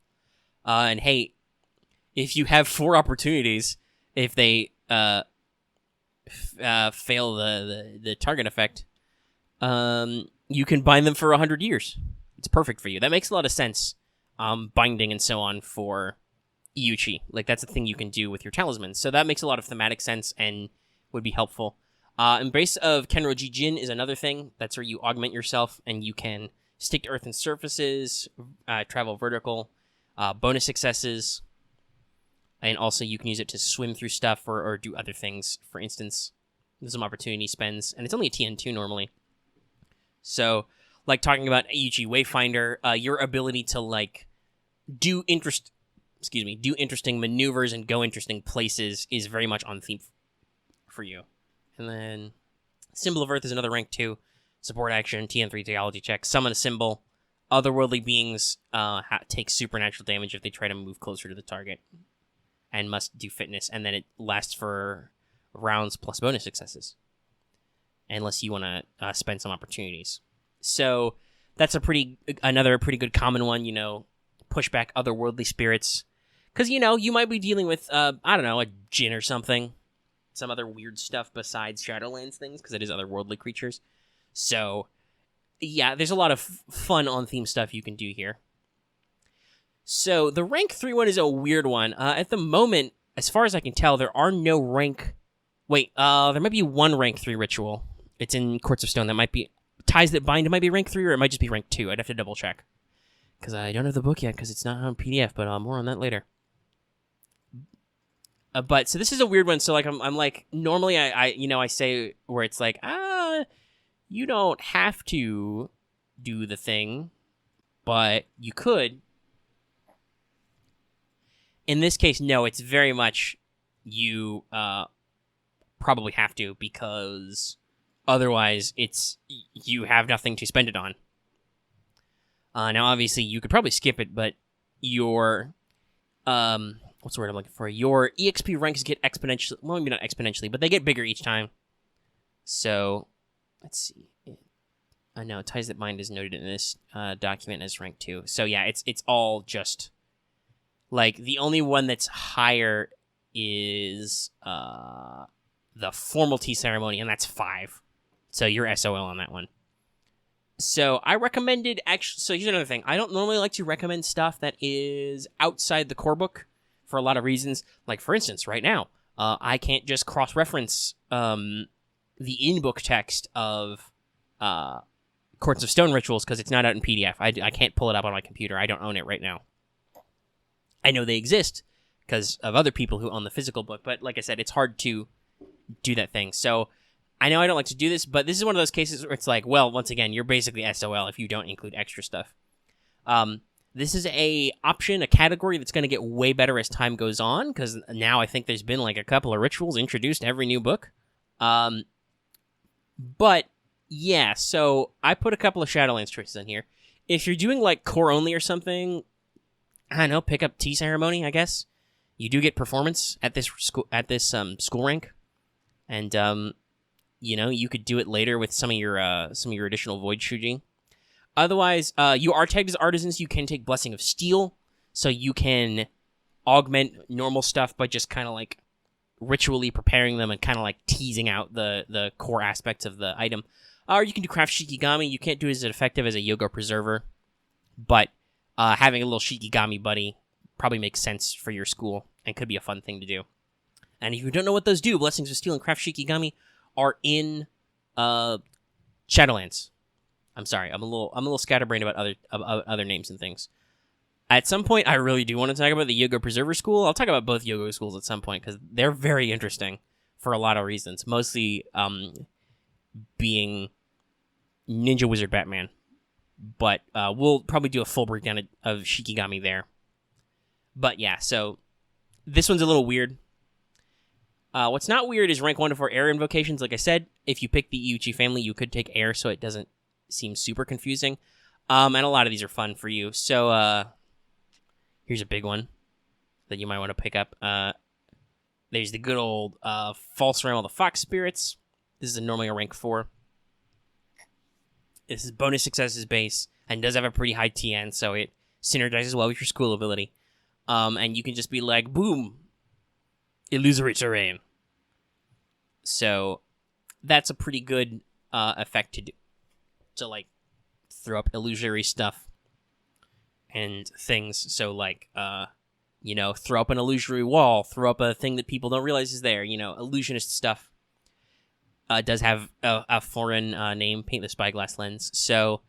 And hey, if you have 4 opportunities, if they fail the target effect, you can bind them for 100 years. It's perfect for you. That makes a lot of sense. Binding and so on for Iuchi. Like, that's a thing you can do with your talismans. So that makes a lot of thematic sense and would be helpful. Embrace of Kenroji Jin is another thing. That's where you augment yourself and you can stick to earthen surfaces, travel vertical, bonus successes, and also you can use it to swim through stuff or do other things. For instance, there's some opportunity spends, and it's only a TN2 normally. So, like talking about Iuchi Wayfinder, your ability to like do interesting maneuvers and go interesting places is very much on theme for you. And then Symbol of Earth is another rank 2. Support action, TN3 theology check. Summon a symbol. Otherworldly beings take supernatural damage if they try to move closer to the target. And must do fitness. And then it lasts for rounds plus bonus successes. Unless you want to spend some opportunities. So that's another pretty good common one, push back otherworldly spirits. Because, you might be dealing with, a djinn or something. Some other weird stuff besides Shadowlands things, because it is otherworldly creatures. So, yeah, there's a lot of fun on-theme stuff you can do here. So, the rank 3 one is a weird one. At the moment, as far as I can tell, there are no rank... Wait, there might be one rank 3 ritual. It's in Courts of Stone. That might be... Ties That Bind, it might be rank 3, or it might just be rank 2. I'd have to double-check. Because I don't have the book yet, because it's not on PDF, but more on that later. But, so this is a weird one. So, like, I'm like, normally I say where it's like, you don't have to do the thing, but you could. In this case, no, it's very much you probably have to, because otherwise you have nothing to spend it on. Now, obviously, you could probably skip it, but your... what's the word I'm looking for? Your EXP ranks get exponentially... Well, maybe not exponentially, but they get bigger each time. So... Let's see. No, Ties That Bind is noted in this document as rank 2. So yeah, it's all just Like, the only one that's higher is the formal tea ceremony, and that's 5. So you're SOL on that one. So I recommended, actually, so here's another thing. I don't normally like to recommend stuff that is outside the core book for a lot of reasons. Like, for instance, right now, I can't just cross-reference the in-book text of Courts of Stone rituals because it's not out in PDF. I can't pull it up on my computer. I don't own it right now. I know they exist because of other people who own the physical book, but like I said, it's hard to do that thing. So I know I don't like to do this, but this is one of those cases where it's like, well, once again, you're basically SOL if you don't include extra stuff. This is a option, a category that's going to get way better as time goes on, because now I think there's been like a couple of rituals introduced every new book. But yeah, so I put a couple of Shadowlands choices in here. If you're doing like core only or something, I don't know, pick up tea ceremony, I guess. You do get performance at this school rank, and you could do it later with some of your additional void shuji. Otherwise, you are tagged as artisans. You can take Blessing of Steel, so you can augment normal stuff by just kind of like ritually preparing them and kind of like teasing out the core aspects of the item. Or you can do Craft Shikigami. You can't do it as effective as a Yoga Preserver, but having a little Shikigami buddy probably makes sense for your school and could be a fun thing to do. And if you don't know what those do, Blessings of Steel and Craft Shikigami are in Shadowlands. I'm sorry, I'm a little scatterbrained about other names and things. At some point, I really do want to talk about the Yoga Preserver School. I'll talk about both Yoga schools at some point because they're very interesting for a lot of reasons. Mostly being Ninja Wizard Batman. But we'll probably do a full breakdown of Shikigami there. But yeah, so this one's a little weird. What's not weird is rank 1 to 4 air invocations. Like I said, if you pick the Iuchi family, you could take air so it doesn't seem super confusing. And a lot of these are fun for you. So here's a big one that you might want to pick up. There's the good old False Realm of the Fox Spirits. This is normally a rank 4. This is bonus successes base and does have a pretty high TN, so it synergizes well with your school ability. And you can just be like, boom, illusory terrain. So that's a pretty good effect to do. To like throw up illusory stuff and things. So like, throw up an illusory wall, throw up a thing that people don't realize is there. Illusionist stuff. Does have a foreign name, Paint the Spyglass Lens. So,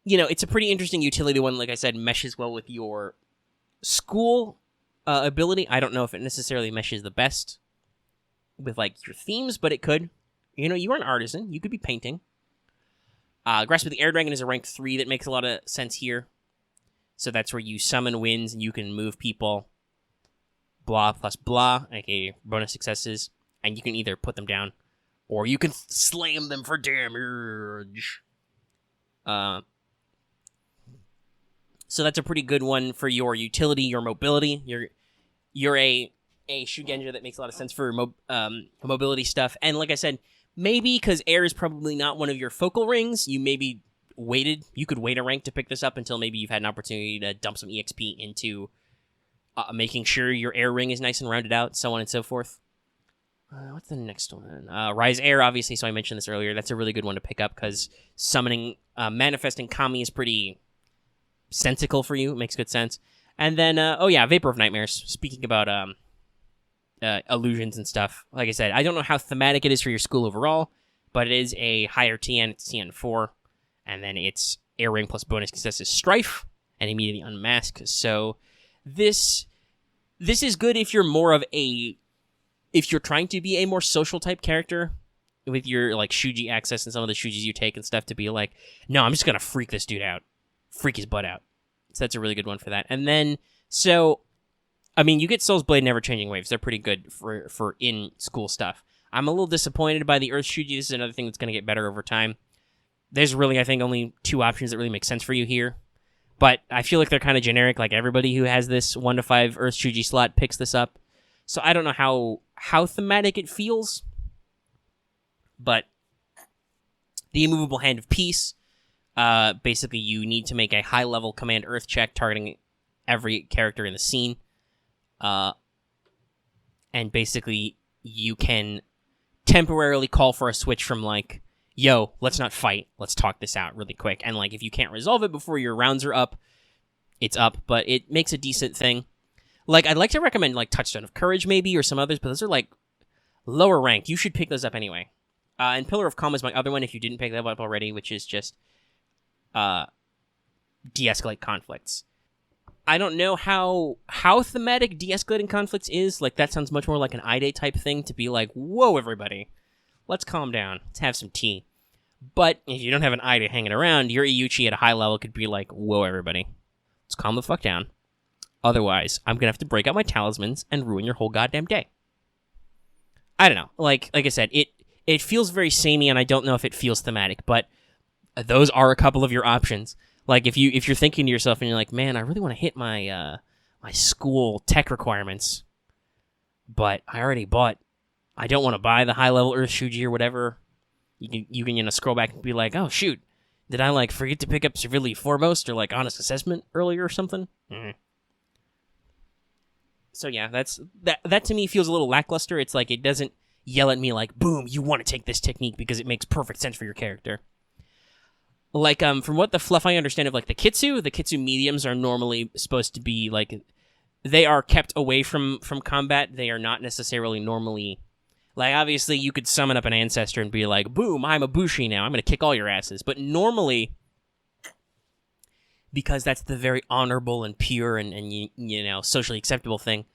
it's a pretty interesting utility one. Like I said, meshes well with your school ability. I don't know if it necessarily meshes the best with like your themes, but it could. You are an artisan. You could be painting. Grasp of the Air Dragon is a rank 3 that makes a lot of sense here. So that's where you summon winds and you can move people. Blah plus blah, aka bonus successes. And you can either put them down or you can slam them for damage. So that's a pretty good one for your utility, your mobility. You're a Shugenja that makes a lot of sense for mobility stuff. And like I said, maybe because air is probably not one of your focal rings, you could wait a rank to pick this up until maybe you've had an opportunity to dump some EXP into making sure your air ring is nice and rounded out, so on and so forth. What's the next one? Rise Air, obviously, so I mentioned this earlier. That's a really good one to pick up because summoning, manifesting Kami is pretty sensical for you. It makes good sense. And then, Vapor of Nightmares. Speaking about illusions and stuff. Like I said, I don't know how thematic it is for your school overall, but it is a higher TN. It's TN 4. And then it's Air Ring plus bonus successes Strife and immediately Unmask. So this is good if you're more of if you're trying to be a more social type character with your like Shuji access and some of the Shujis you take and stuff to be like, no, I'm just going to freak this dude out. Freak his butt out. So that's a really good one for that. And then, you get Soul's Blade Never Changing Waves. They're pretty good for in-school stuff. I'm a little disappointed by the Earth Shuji. This is another thing that's going to get better over time. There's really, I think, only 2 options that really make sense for you here. But I feel like they're kind of generic. Like, everybody who has this 1 to 5 Earth Shuji slot picks this up. So I don't know how thematic it feels. But the Immovable Hand of Peace, basically you need to make a high-level Command Earth check targeting every character in the scene. And basically, you can temporarily call for a switch from, like, yo, let's not fight. Let's talk this out really quick. And, like, if you can't resolve it before your rounds are up, it's up. But it makes a decent thing. Like, I'd like to recommend, like, Touchstone of Courage, maybe, or some others, but those are, like, lower ranked. You should pick those up anyway. And Pillar of Calm is my other one if you didn't pick that up already, which is just de-escalate conflicts. I don't know how thematic de-escalating conflicts is. Like, that sounds much more like an I-Day type thing to be like, whoa, everybody, let's calm down. Let's have some tea. But if you don't have an I-Day hanging around, your Iuchi at a high level could be like, whoa, everybody, let's calm the fuck down. Otherwise, I'm going to have to break out my talismans and ruin your whole goddamn day. I don't know. Like I said, it feels very samey, and I don't know if it feels thematic, but those are a couple of your options. Like, if you're thinking to yourself and you're like, man, I really want to hit my my school tech requirements, but I already bought. I don't want to buy the high level Earth Shuji or whatever. You can scroll back and be like, oh shoot, did I like forget to pick up Civility Foremost or like Honest Assessment earlier or something? Mm-hmm. So yeah, that to me feels a little lackluster. It's like it doesn't yell at me like, boom, you want to take this technique because it makes perfect sense for your character. Like, from what the fluff I understand of, like, the Kitsu mediums are normally supposed to be, like, they are kept away from combat. They are not necessarily normally, like, obviously you could summon up an ancestor and be like, boom, I'm a Bushi now, I'm going to kick all your asses. But normally, because that's the very honorable and pure and you know, socially acceptable thing,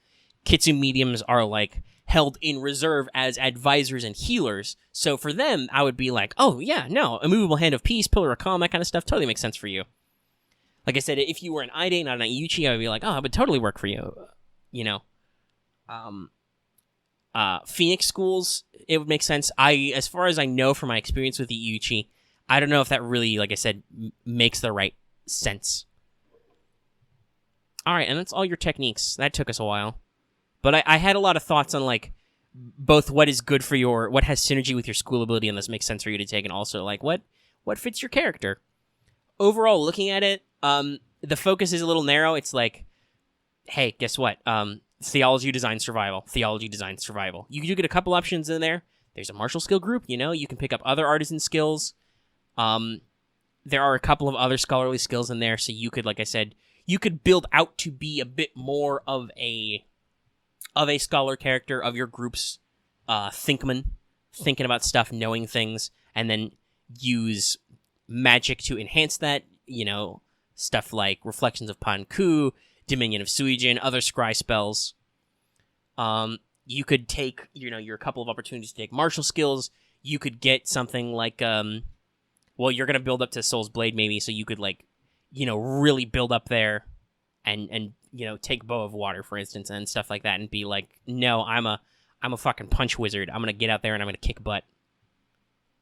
Kitsu mediums are, like, held in reserve as advisors and healers. So for them, I would be like, oh, yeah, no, Immovable Hand of Peace, Pillar of Calm, that kind of stuff totally makes sense for you. Like I said, if you were an I-Day, not an Iuchi, I would be like, oh, it would totally work for you. You know? Phoenix schools, it would make sense. As far as I know from my experience with the Iuchi, I don't know if that really, like I said, makes the right sense. All right, and that's all your techniques. That took us a while. But I had a lot of thoughts on, like, both what is good for what has synergy with your school ability and this makes sense for you to take, and also, like, what fits your character. Overall, looking at it, the focus is a little narrow. It's like, hey, guess what? Theology design survival. Theology design survival. You do get a couple options in there. There's a martial skill group, you know? You can pick up other artisan skills. There are a couple of other scholarly skills in there, so you could, like I said, you could build out to be a bit more of a scholar character, of your group's thinkman, thinking about stuff, knowing things, and then use magic to enhance that, you know, stuff like Reflections of Panku, Dominion of Suijin, other scry spells. You could take, you know, your couple of opportunities to take martial skills. You could get something like, well, you're going to build up to Soul's Blade maybe, so you could, like, you know, really build up there and you know, take Bow of Water, for instance, and stuff like that, and be like, no, I'm a fucking punch wizard. I'm going to get out there and I'm going to kick butt.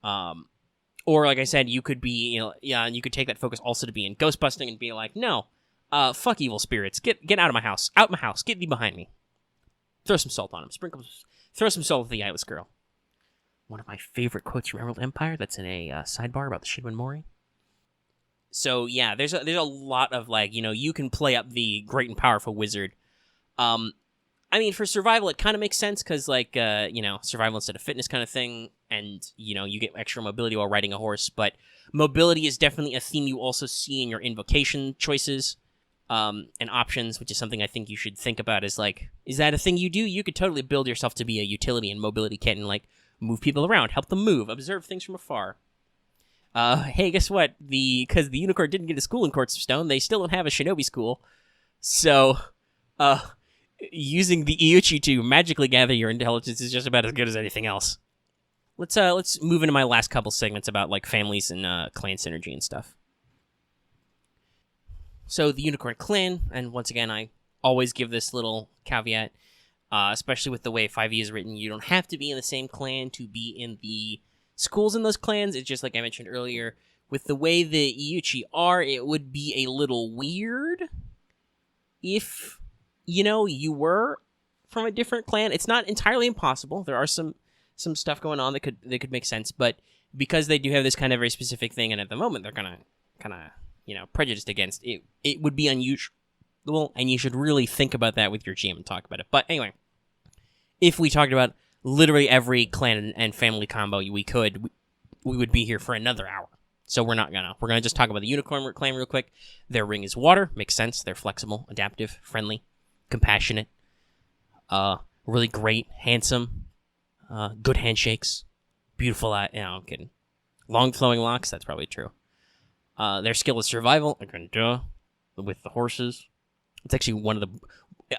Or, like I said, you could be, you know, yeah, you could take that focus also to be in ghost busting and be like, no, fuck evil spirits. Get out of my house. Out my house. Get thee behind me. Throw some salt on him. Throw some salt at the eyeless girl. One of my favorite quotes from Emerald Empire that's in a sidebar about the Shinwen Mori. So, yeah, there's a lot of, like, you know, you can play up the great and powerful wizard. I mean, for survival, it kind of makes sense, because, like, you know, survival instead of fitness kind of thing, and, you know, you get extra mobility while riding a horse, but mobility is definitely a theme you also see in your invocation choices and options, which is something I think you should think about, is, like, is that a thing you do? You could totally build yourself to be a utility and mobility kit and, like, move people around, help them move, observe things from afar. Hey, guess what? Because the Unicorn didn't get a school in Courts of Stone, they still don't have a shinobi school. So, using the Iuchi to magically gather your intelligence is just about as good as anything else. Let's move into my last couple segments about, like, families and clan synergy and stuff. So, the Unicorn clan, and once again, I always give this little caveat, especially with the way 5e is written, you don't have to be in the same clan to be in the schools in those clans. It's just like I mentioned earlier, with the way the Iuchi are, it would be a little weird if, you know, you were from a different clan. It's not entirely impossible. There are some stuff going on that could make sense, but because they do have this kind of very specific thing, and at the moment they're kind of, you know, prejudiced against it, it would be unusual Well, and you should really think about that with your GM and talk about it. But anyway, if we talked about literally every clan and family combo we would be here for another hour. So we're not gonna. We're gonna just talk about the Unicorn clan real quick. Their ring is water. Makes sense. They're flexible, adaptive, friendly, compassionate, really great, handsome, good handshakes, beautiful eye. I'm kidding. Long flowing locks. That's probably true. Their skill is survival. Again, duh. With the horses. It's actually one of the...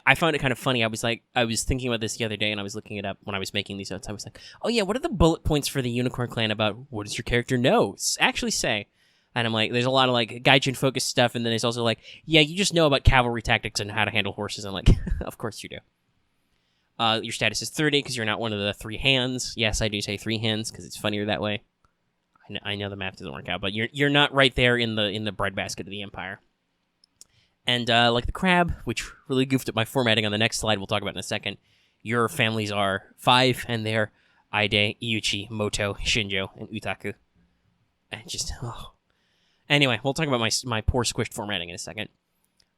I found it kind of funny. I was thinking about this the other day, and I was looking it up when I was making these notes. I was like, oh yeah, what are the bullet points for the Unicorn clan about what does your character know? Actually say. And I'm like, there's a lot of like gaijin-focused stuff, and then there's also like, yeah, you just know about cavalry tactics and how to handle horses. I'm like, of course you do. Your status is 30 because you're not one of the 3 hands. Yes, I do say 3 hands because it's funnier that way. I know the math doesn't work out, but you're not right there in the breadbasket of the Empire. And like the crab, which really goofed up my formatting on the next slide we'll talk about in a second, your families are 5, and they're Aide, Iuchi, Moto, Shinjo, and Utaku. And just, oh. Anyway, we'll talk about my poor squished formatting in a second.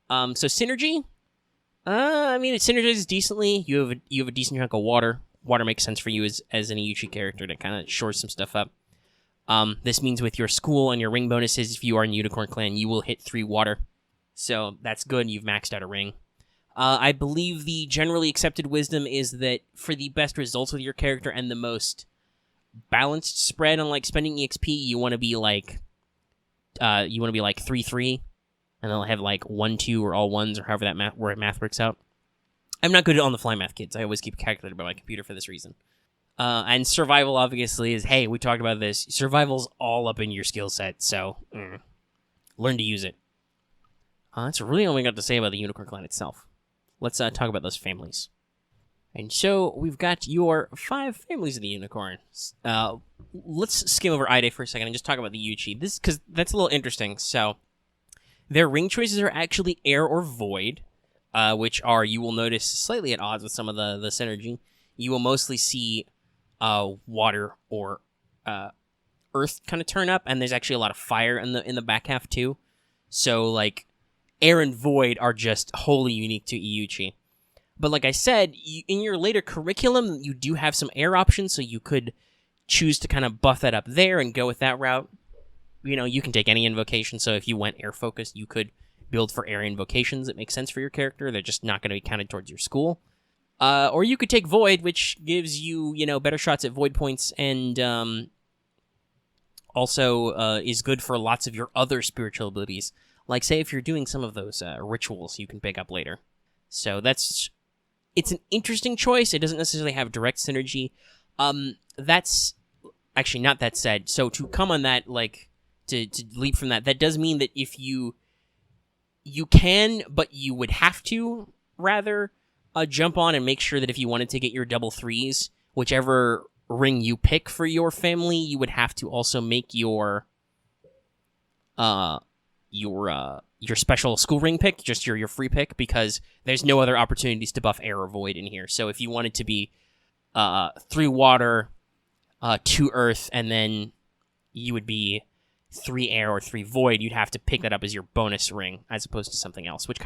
So synergy, it synergizes decently. You have a decent chunk of water. Water makes sense for you as an Iuchi character to kind of shore some stuff up. This means with your school and your ring bonuses, if you are in Unicorn Clan, you will hit 3 water. So that's good. You've maxed out a ring. I believe the generally accepted wisdom is that for the best results with your character and the most balanced spread on like spending EXP, you want to be like 3-3, and they'll have like 1-2 or all ones or however that math works out. I'm not good at on the fly math, kids. I always keep a calculator by my computer for this reason. And survival obviously is, hey, we talked about this. Survival's all up in your skill set, so learn to use it. That's really all we got to say about the Unicorn Clan itself. Let's talk about those families. And so we've got your 5 families of the Unicorn. Let's skim over Ide for a second and just talk about the Iuchi. This because that's a little interesting. So their ring choices are actually air or void, which are, you will notice, slightly at odds with some of the synergy. You will mostly see water or earth kind of turn up, and there's actually a lot of fire in the back half too. So like air and void are just wholly unique to Iuchi. But like I said, in your later curriculum, you do have some air options, so you could choose to kind of buff that up there and go with that route. You know, you can take any invocation, so if you went air-focused, you could build for air invocations that make sense for your character. They're just not going to be counted towards your school. Or you could take void, which gives you, better shots at void points, and also is good for lots of your other spiritual abilities. Like, say, if you're doing some of those rituals you can pick up later. So it's an interesting choice. It doesn't necessarily have direct synergy. That's actually not that said. So to come on that, like, to leap from that, that does mean that if you can, but you would have to rather jump on and make sure that if you wanted to get your double 3s, whichever ring you pick for your family, you would have to also make your special school ring pick, just your free pick, because there's no other opportunities to buff air or void in here. So if you wanted to be 3 water, 2 earth, and then you would be 3 air or 3 void, you'd have to pick that up as your bonus ring as opposed to something else, which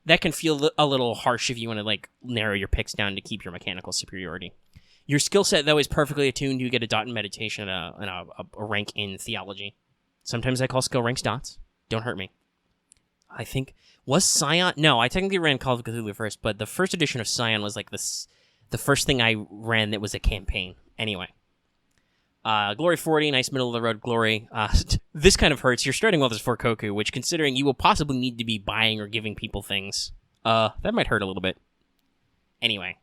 that can feel a little harsh if you want to like narrow your picks down to keep your mechanical superiority. Your skill set, though, is perfectly attuned. You get a dot in meditation and a rank in theology. Sometimes I call skill ranks dots. Don't hurt me. I think, was Scion? No, I technically ran Call of Cthulhu first, but the first edition of Scion was like the first thing I ran that was a campaign. Anyway. Glory 40, nice middle-of-the-road glory. This kind of hurts. You're starting with this for Koku, which, considering you will possibly need to be buying or giving people things, that might hurt a little bit. Anyway.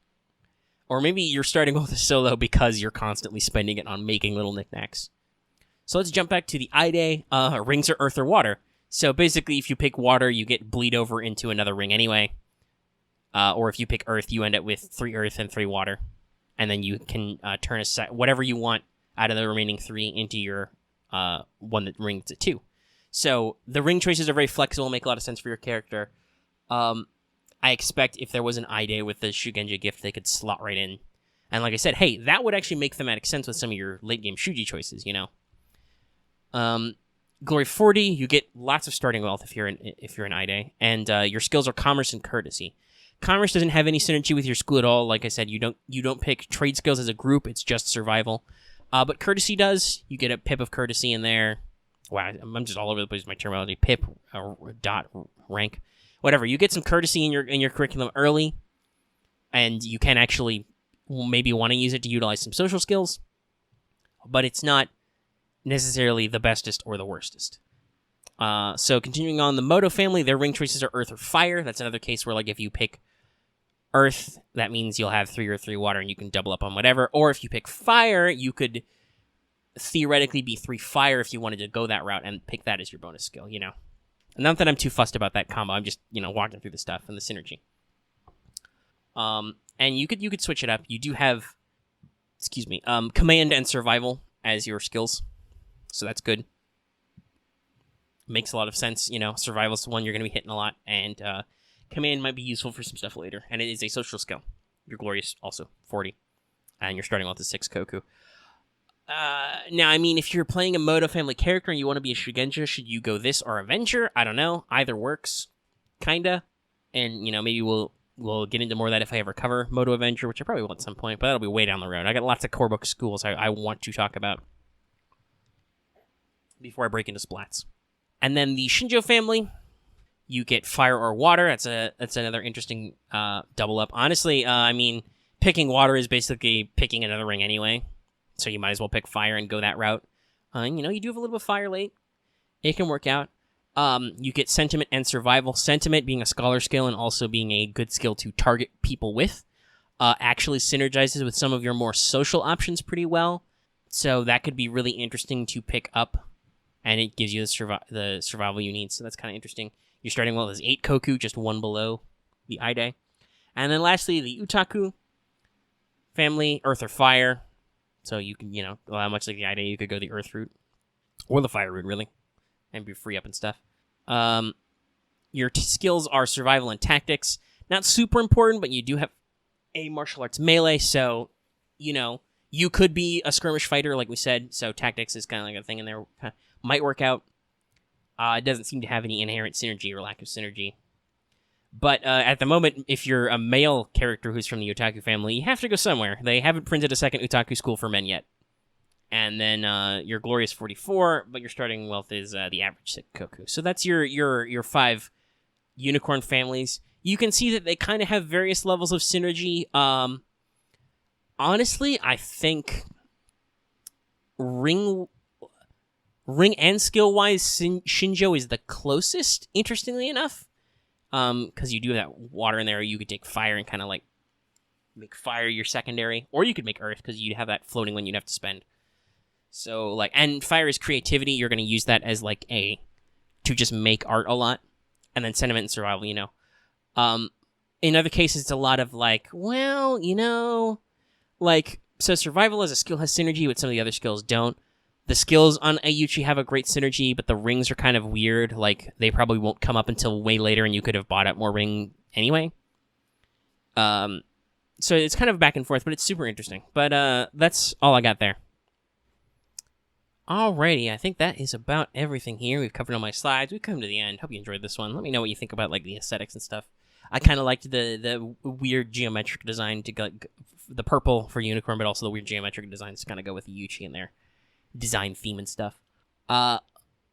Or maybe you're starting with a solo because you're constantly spending it on making little knickknacks. So let's jump back to the Ide. Rings are earth or water. So basically, if you pick water, you get bleed over into another ring anyway. Or if you pick earth, you end up with 3 earth and 3 water. And then you can turn whatever you want out of the remaining 3 into your one that rings to 2. So the ring choices are very flexible, make a lot of sense for your character. I expect if there was an Ide with the Shugenja gift, they could slot right in. And like I said, hey, that would actually make thematic sense with some of your late-game Shuji choices, Glory 40, you get lots of starting wealth if you're an Ide, and your skills are commerce and courtesy. Commerce doesn't have any synergy with your school at all. Like I said, you don't pick trade skills as a group. It's just survival. But courtesy does. You get a pip of courtesy in there. Wow, I'm just all over the place with my terminology. Pip, dot, rank, whatever. You get some courtesy in your curriculum early, and you can actually maybe want to use it to utilize some social skills, but it's not necessarily the bestest or the worstest. So continuing on, the Moto family, their ring choices are earth or fire. That's another case where, like, if you pick earth, that means you'll have 3 or 3 water and you can double up on whatever. Or if you pick fire, you could theoretically be 3 fire if you wanted to go that route and pick that as your bonus skill, Not that I'm too fussed about that combo. I'm just, walking through the stuff and the synergy. And you could switch it up. You do have, command and survival as your skills. So that's good. Makes a lot of sense. Survival's the one you're going to be hitting a lot, and command might be useful for some stuff later. And it is a social skill. Your glory is also 40, and you're starting with a 6 Koku. Now, I mean, if you're playing a Moto family character and you want to be a Shugenja, should you go this or Avenger? I don't know. Either works, kinda. And maybe we'll get into more of that if I ever cover Moto Avenger, which I probably will at some point, but that'll be way down the road. I got lots of core book schools I want to talk about before I break into splats. And then the Shinjo family, you get fire or water. That's another interesting double up. Honestly, I mean, picking water is basically picking another ring anyway, so you might as well pick fire and go that route. You do have a little bit of fire late. It can work out. You get sentiment and survival. Sentiment being a scholar skill and also being a good skill to target people with. Actually synergizes with some of your more social options pretty well. So that could be really interesting to pick up. And it gives you the survival you need, so that's kind of interesting. You're starting well as 8 Koku, just 1 below the Ide. And then lastly, the Utaku family, earth or fire. So you can, much like the Ide, you could go the earth route. Or the fire route, really. And be free up and stuff. Your skills are survival and tactics. Not super important, but you do have a martial arts melee, so, you could be a skirmish fighter, like we said, so tactics is kind of like a thing in there. Might work out. It doesn't seem to have any inherent synergy or lack of synergy. But at the moment, if you're a male character who's from the Otaku family, you have to go somewhere. They haven't printed a second Otaku school for men yet. And then your glory is 44, but your starting wealth is the average 6 Koku. So that's your 5 unicorn families. You can see that they kind of have various levels of synergy. Honestly, I think ring and skill-wise, Shinjo is the closest, interestingly enough. Because you do have that water in there, you could take fire and kind of like make fire your secondary. Or you could make earth, because you'd have that floating one you'd have to spend. So, and fire is creativity. You're going to use that as, to just make art a lot. And then sentiment and survival, In other cases, it's a lot of, so survival as a skill has synergy, but some of the other skills don't. The skills on Iuchi have a great synergy, but the rings are kind of weird. They probably won't come up until way later, and you could have bought up more ring anyway. So it's kind of back and forth, but it's super interesting. But that's all I got there. Alrighty, I think that is about everything here. We've covered all my slides. We've come to the end. Hope you enjoyed this one. Let me know what you think about the aesthetics and stuff. I kind of liked the weird geometric design to go, the purple for Unicorn, but also the weird geometric designs to kind of go with Iuchi in there. Design theme and stuff.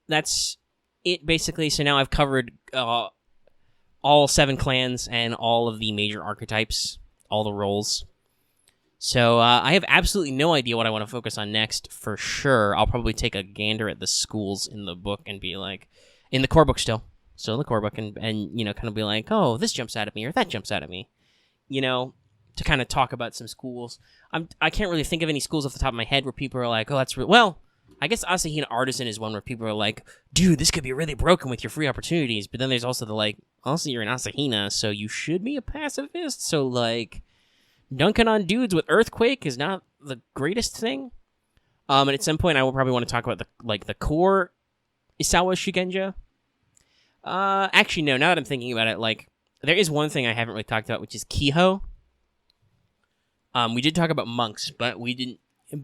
That's it, basically. So now I've covered all 7 clans and all of the major archetypes, all the roles. So I have absolutely no idea what I want to focus on next, for sure. I'll probably take a gander at the schools in the book and be in the core book still in the core book, and kind of be like, oh, this jumps out at me, or that jumps out at me, to kind of talk about some schools. I can't really think of any schools off the top of my head where people are like, oh, that's well, I guess Asahina Artisan is one where people are like, dude, this could be really broken with your free opportunities, but then there's also the also you're an Asahina, so you should be a pacifist, so dunking on dudes with Earthquake is not the greatest thing. And at some point I will probably want to talk about the core Isawa Shugenja. Actually, no, now that I'm thinking about it, there is one thing I haven't really talked about, which is Kiho. We did talk about monks, but we didn't.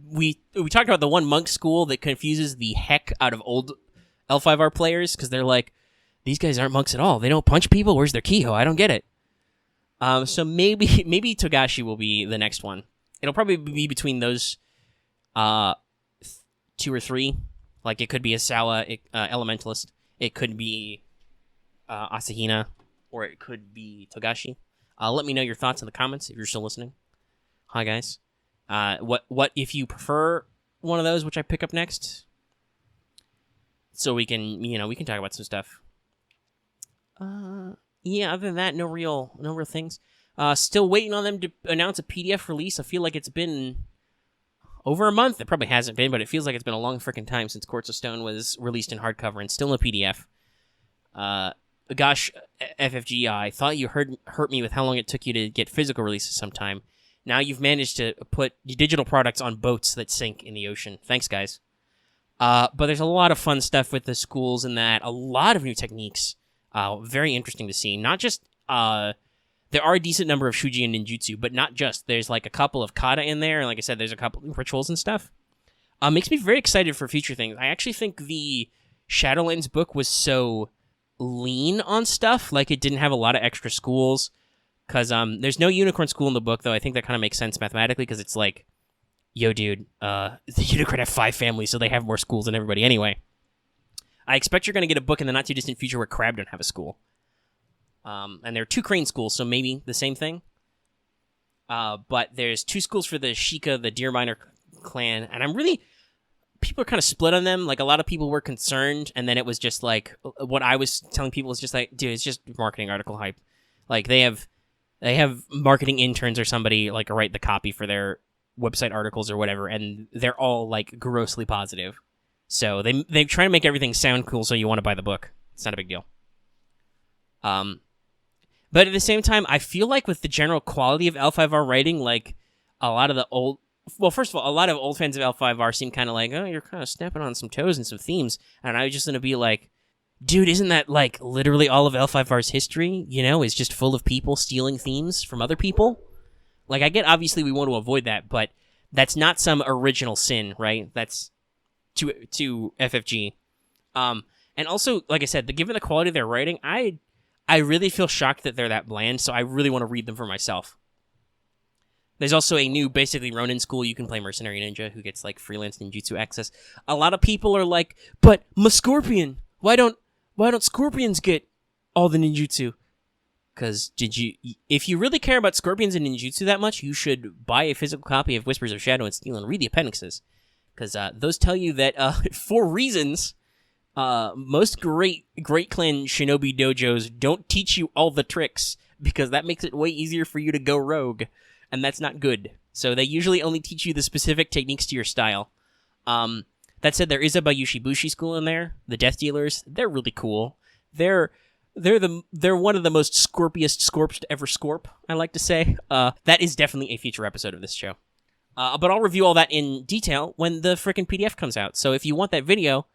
We talked about the one monk school that confuses the heck out of old L5R players because they're like, these guys aren't monks at all. They don't punch people. Where's their Kiho? I don't get it. So maybe Togashi will be the next one. It'll probably be between those 2 or 3. Like, it could be a Sawa Elementalist. It could be Asahina. Or it could be Togashi. Let me know your thoughts in the comments if you're still listening. Hi, guys. What if you prefer one of those, which I pick up next? So we can talk about some stuff. Yeah, other than that, no real things. Still waiting on them to announce a PDF release. I feel like it's been over a month. It probably hasn't been, but it feels like it's been a long freaking time since Courts of Stone was released in hardcover and still no PDF. Gosh, FFG, I thought you hurt me with how long it took you to get physical releases sometime. Now you've managed to put digital products on boats that sink in the ocean. Thanks, guys. But there's a lot of fun stuff with the schools and that. A lot of new techniques. Very interesting to see. Not just... there are a decent number of Shuji and Ninjutsu, but not just. There's like a couple of kata in there, and like I said, there's a couple of rituals and stuff. Makes me very excited for future things. I actually think the Shadowlands book was so lean on stuff, like it didn't have a lot of extra schools, because there's no unicorn school in the book, though. I think that kind of makes sense mathematically, because it's like, yo, dude, the unicorn have 5 families, so they have more schools than everybody anyway. I expect you're going to get a book in the not-too-distant future where Crab don't have a school. And there are 2 crane schools, so maybe the same thing. But there's 2 schools for the Sheikah, the Deer Miner clan, and people are kind of split on them. Like, a lot of people were concerned, and then it was just like, what I was telling people was just like, dude, it's just marketing article hype. Like, they have marketing interns or somebody, like, write the copy for their website articles or whatever, and they're all, like, grossly positive. So they try to make everything sound cool so you want to buy the book. It's not a big deal. But at the same time, I feel like with the general quality of L5R writing, like, a lot of the old... Well, first of all, a lot of old fans of L5R seem kind of like, oh, you're kind of stepping on some toes and some themes. And I was just going to be like, dude, isn't that, like, literally all of L5R's history, is just full of people stealing themes from other people? Like, I get, obviously, we want to avoid that, but that's not some original sin, right? That's to FFG. And also, like I said, given the quality of their writing, I really feel shocked that they're that bland, so I really want to read them for myself. There's also a new, basically, Ronin school. You can play Mercenary Ninja, who gets, like, freelance ninjutsu access. A lot of people are like, but Scorpion, why don't Scorpions get all the ninjutsu? Because if you really care about Scorpions and ninjutsu that much, you should buy a physical copy of Whispers of Shadow and Steel and read the appendixes. Because those tell you that, for reasons... most great clan shinobi dojos don't teach you all the tricks because that makes it way easier for you to go rogue, and that's not good. So they usually only teach you the specific techniques to your style. That said, there is a Bayushi Bushi school in there. The Death Dealers, they're really cool. They're one of the most scorpiest scorps to ever scorp, I like to say. That is definitely a future episode of this show. But I'll review all that in detail when the frickin' PDF comes out. So if you want that video,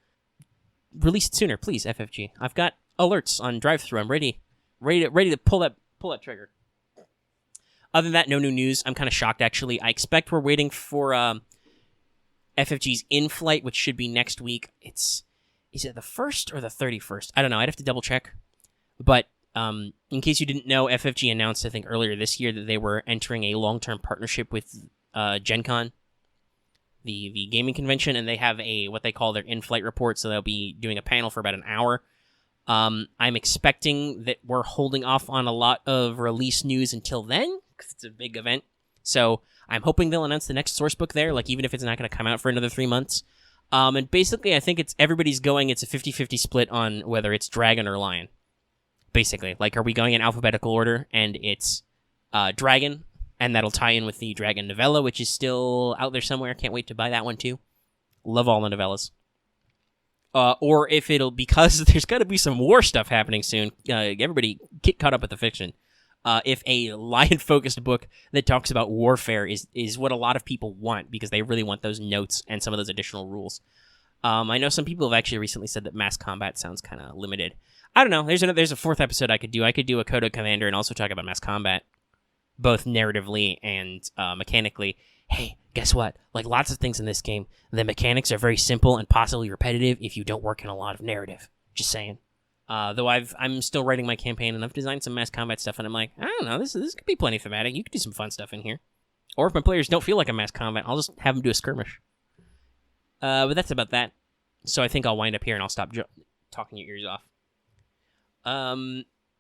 release it sooner, please, FFG. I've got alerts on drive-thru. I'm ready to pull that trigger. Other than that, no new news. I'm kind of shocked, actually. I expect we're waiting for FFG's in-flight, which should be next week. Is it the 1st or the 31st? I don't know. I'd have to double-check. But in case you didn't know, FFG announced, I think, earlier this year that they were entering a long-term partnership with Gen Con, the gaming convention, and they have what they call their in-flight report, so they'll be doing a panel for about an hour. I'm expecting that we're holding off on a lot of release news until then, because it's a big event. So I'm hoping they'll announce the next sourcebook there, like even if it's not going to come out for another 3 months. And basically, I think it's a 50-50 split on whether it's Dragon or Lion. Basically, like, are we going in alphabetical order, and it's Dragon, and that'll tie in with the Dragon novella, which is still out there somewhere. Can't wait to buy that one, too. Love all the novellas. Or if because there's got to be some war stuff happening soon. Everybody get caught up with the fiction. If a lion-focused book that talks about warfare is what a lot of people want, because they really want those notes and some of those additional rules. I know some people have actually recently said that mass combat sounds kind of limited. I don't know. There's a 4th episode I could do. I could do a Kodo Commander and also talk about mass combat, both narratively and mechanically. hey, guess what? Like lots of things in this game, the mechanics are very simple and possibly repetitive if you don't work in a lot of narrative. Just saying. Though I'm still writing my campaign, and I've designed some mass combat stuff, and I'm like, I don't know, this could be plenty thematic. You could do some fun stuff in here. Or if my players don't feel like a mass combat, I'll just have them do a skirmish. But that's about that. So I think I'll wind up here, and I'll stop talking your ears off.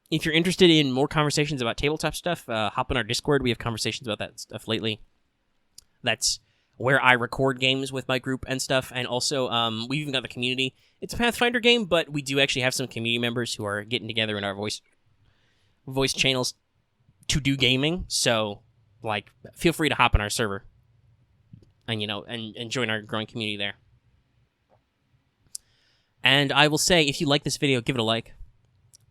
If you're interested in more conversations about tabletop stuff, hop on our Discord. We have conversations about that stuff lately. That's where I record games with my group and stuff. And also, we've even got the community. It's a Pathfinder game, but we do actually have some community members who are getting together in our voice channels to do gaming. So, like, feel free to hop on our server and, and join our growing community there. And I will say, if you like this video, give it a like.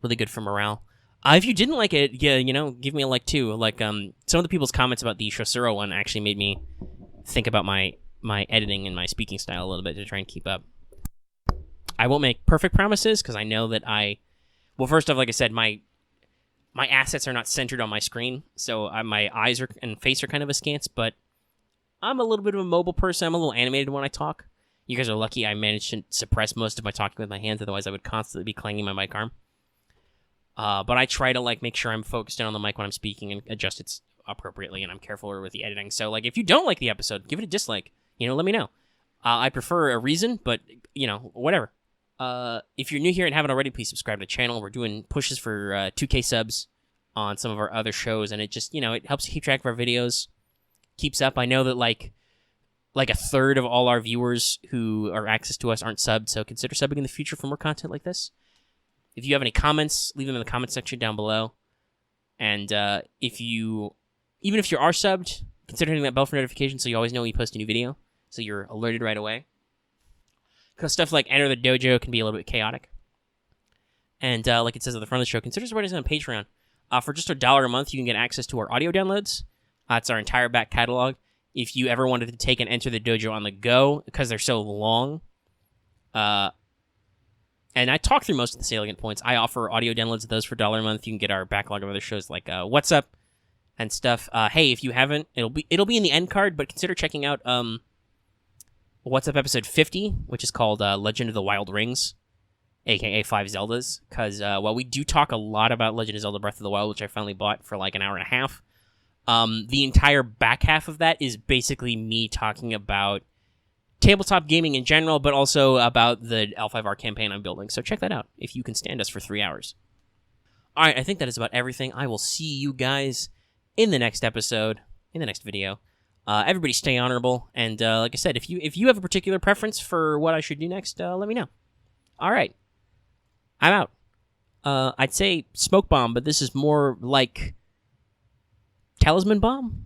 Really good for morale. If you didn't like it, yeah, give me a like too. Like, some of the people's comments about the Shosuro one actually made me think about my editing and my speaking style a little bit to try and keep up. I won't make perfect promises because I know that well, first off, like I said, my assets are not centered on my screen, so my eyes and face are kind of askance. But I'm a little bit of a mobile person. I'm a little animated when I talk. You guys are lucky I managed to suppress most of my talking with my hands. Otherwise, I would constantly be clanging my mic arm. But I try to make sure I'm focused in on the mic when I'm speaking and adjust it appropriately, and I'm careful with the editing. So if you don't like the episode, give it a dislike. Let me know. I prefer a reason, but whatever. If you're new here and haven't already, please subscribe to the channel. We're doing pushes for 2K subs on some of our other shows, and it just it helps keep track of our videos, keeps up. I know that like a third of all our viewers who are access to us aren't subbed, so consider subbing in the future for more content like this. If you have any comments, leave them in the comment section down below. And even if you are subbed, consider hitting that bell for notifications so you always know when we post a new video, so you're alerted right away. Because stuff like Enter the Dojo can be a little bit chaotic. And like it says at the front of the show, consider supporting us on Patreon. For just $1 a month, you can get access to our audio downloads. It's our entire back catalog. If you ever wanted to take and Enter the Dojo on the go, because they're so long, and I talk through most of the salient points. I offer audio downloads of those for $1 a month. You can get our backlog of other shows like What's Up and stuff. Hey, if you haven't, it'll be in the end card, but consider checking out What's Up episode 50, which is called Legend of the Wild Rings, aka 5 Zeldas. Because while we do talk a lot about Legend of Zelda Breath of the Wild, which I finally bought for an hour and a half, the entire back half of that is basically me talking about tabletop gaming in general, but also about the L5R campaign I'm building. So check that out if you can stand us for 3 hours. All right, I think that is about everything. I will see you guys in the next episode, in the next video. Everybody stay honorable, and like I said, if you have a particular preference for what I should do next, let me know. All right, I'm out. I'd say smoke bomb, but this is more like talisman bomb.